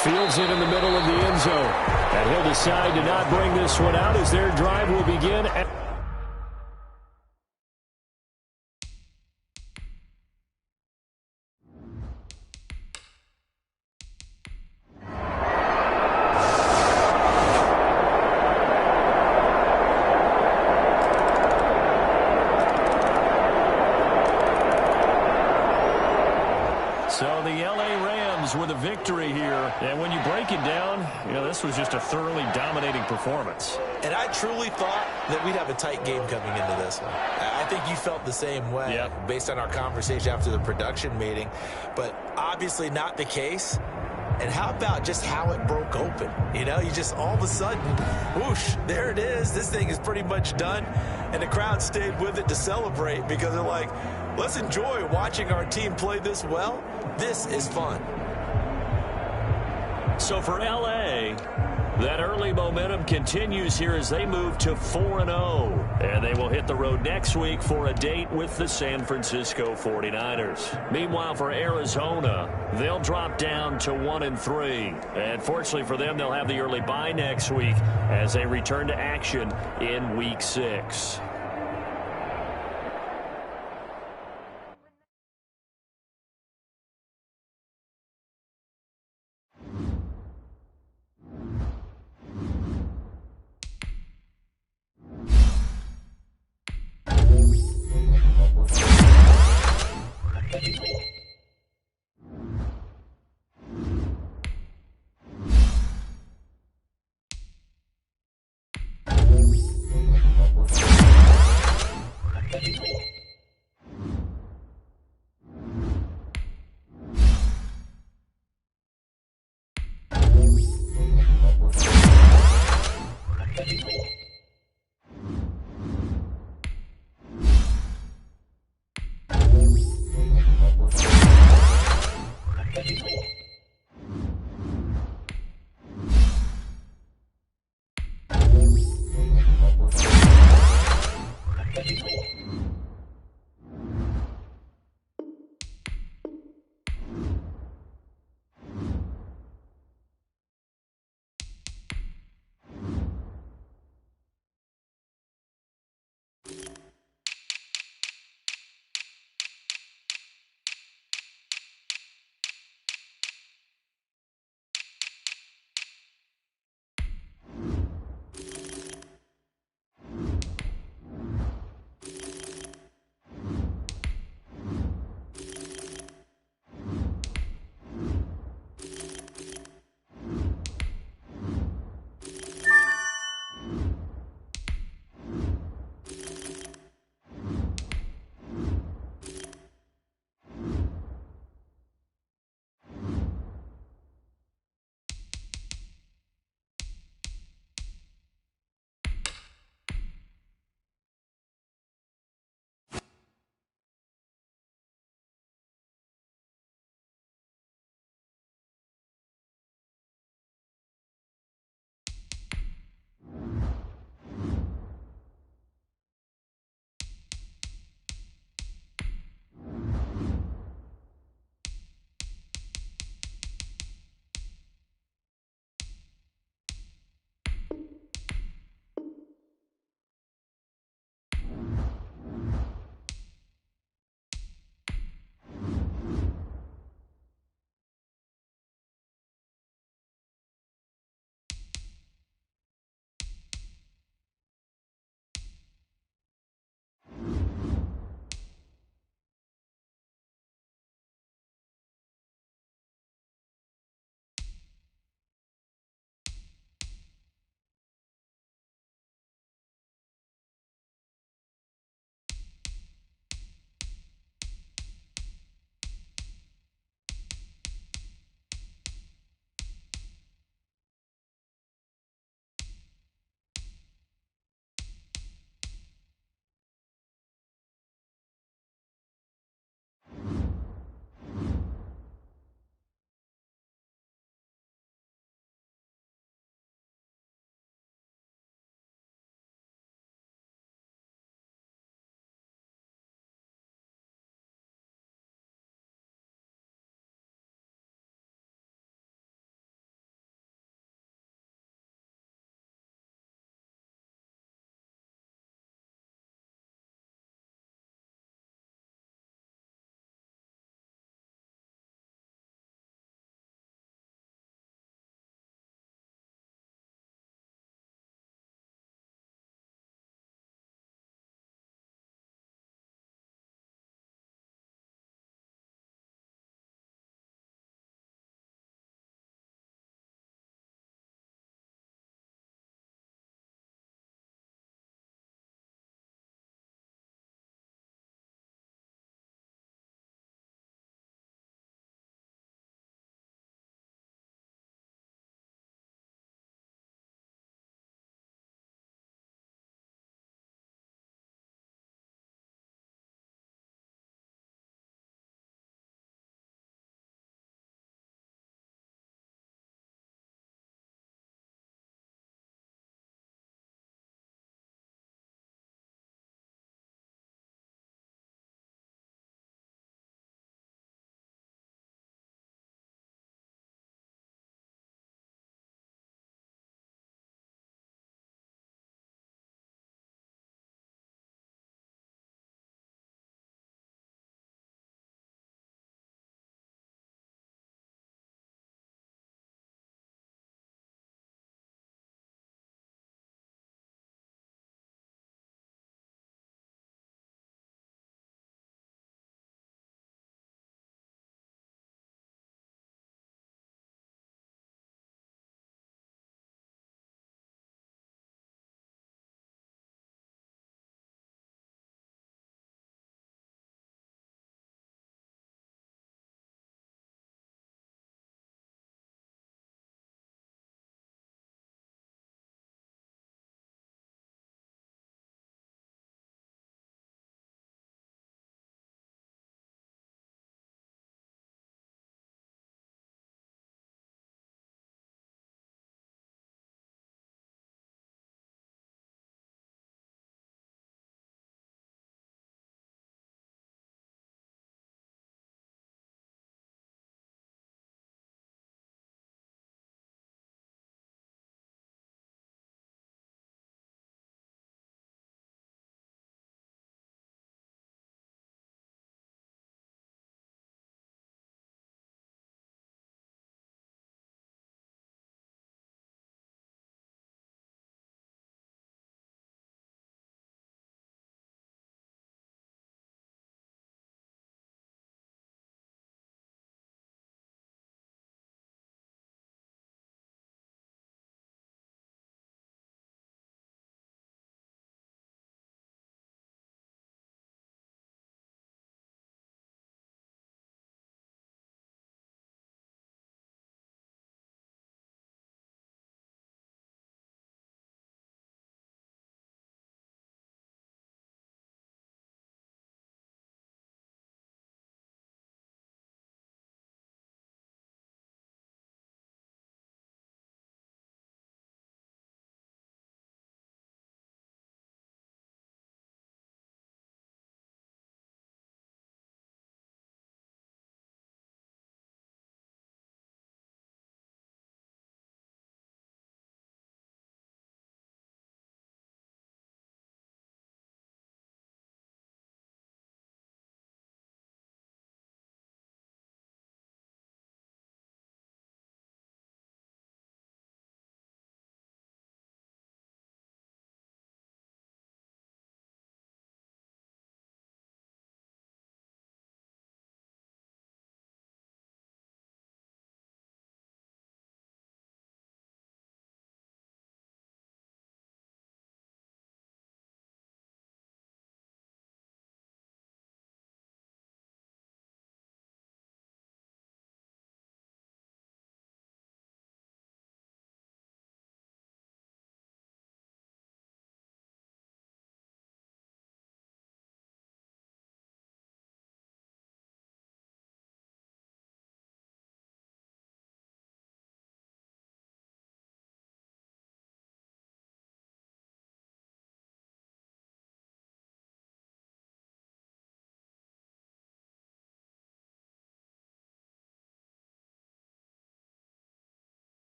Fields it in the middle of the end zone. And he'll decide to not bring this one out as their drive will begin. So the L.A. Rams with a victory here. And when you break it down, you know, this was just a thoroughly dominating performance. And I truly thought that we'd have a tight game coming into this one. I think you felt the same way based on our conversation after the production meeting. But obviously not the case. And how about just how it broke open? You know, you just all of a sudden, whoosh, there it is. This thing is pretty much done. And the crowd stayed with it to celebrate because they're like, let's enjoy watching our team play this well. This is fun. So for L.A., that early momentum continues here as they move to 4-0. And they will hit the road next week for a date with the San Francisco 49ers. Meanwhile, for Arizona, they'll drop down to 1-3. And fortunately for them, they'll have the early bye next week as they return to action in Week 6.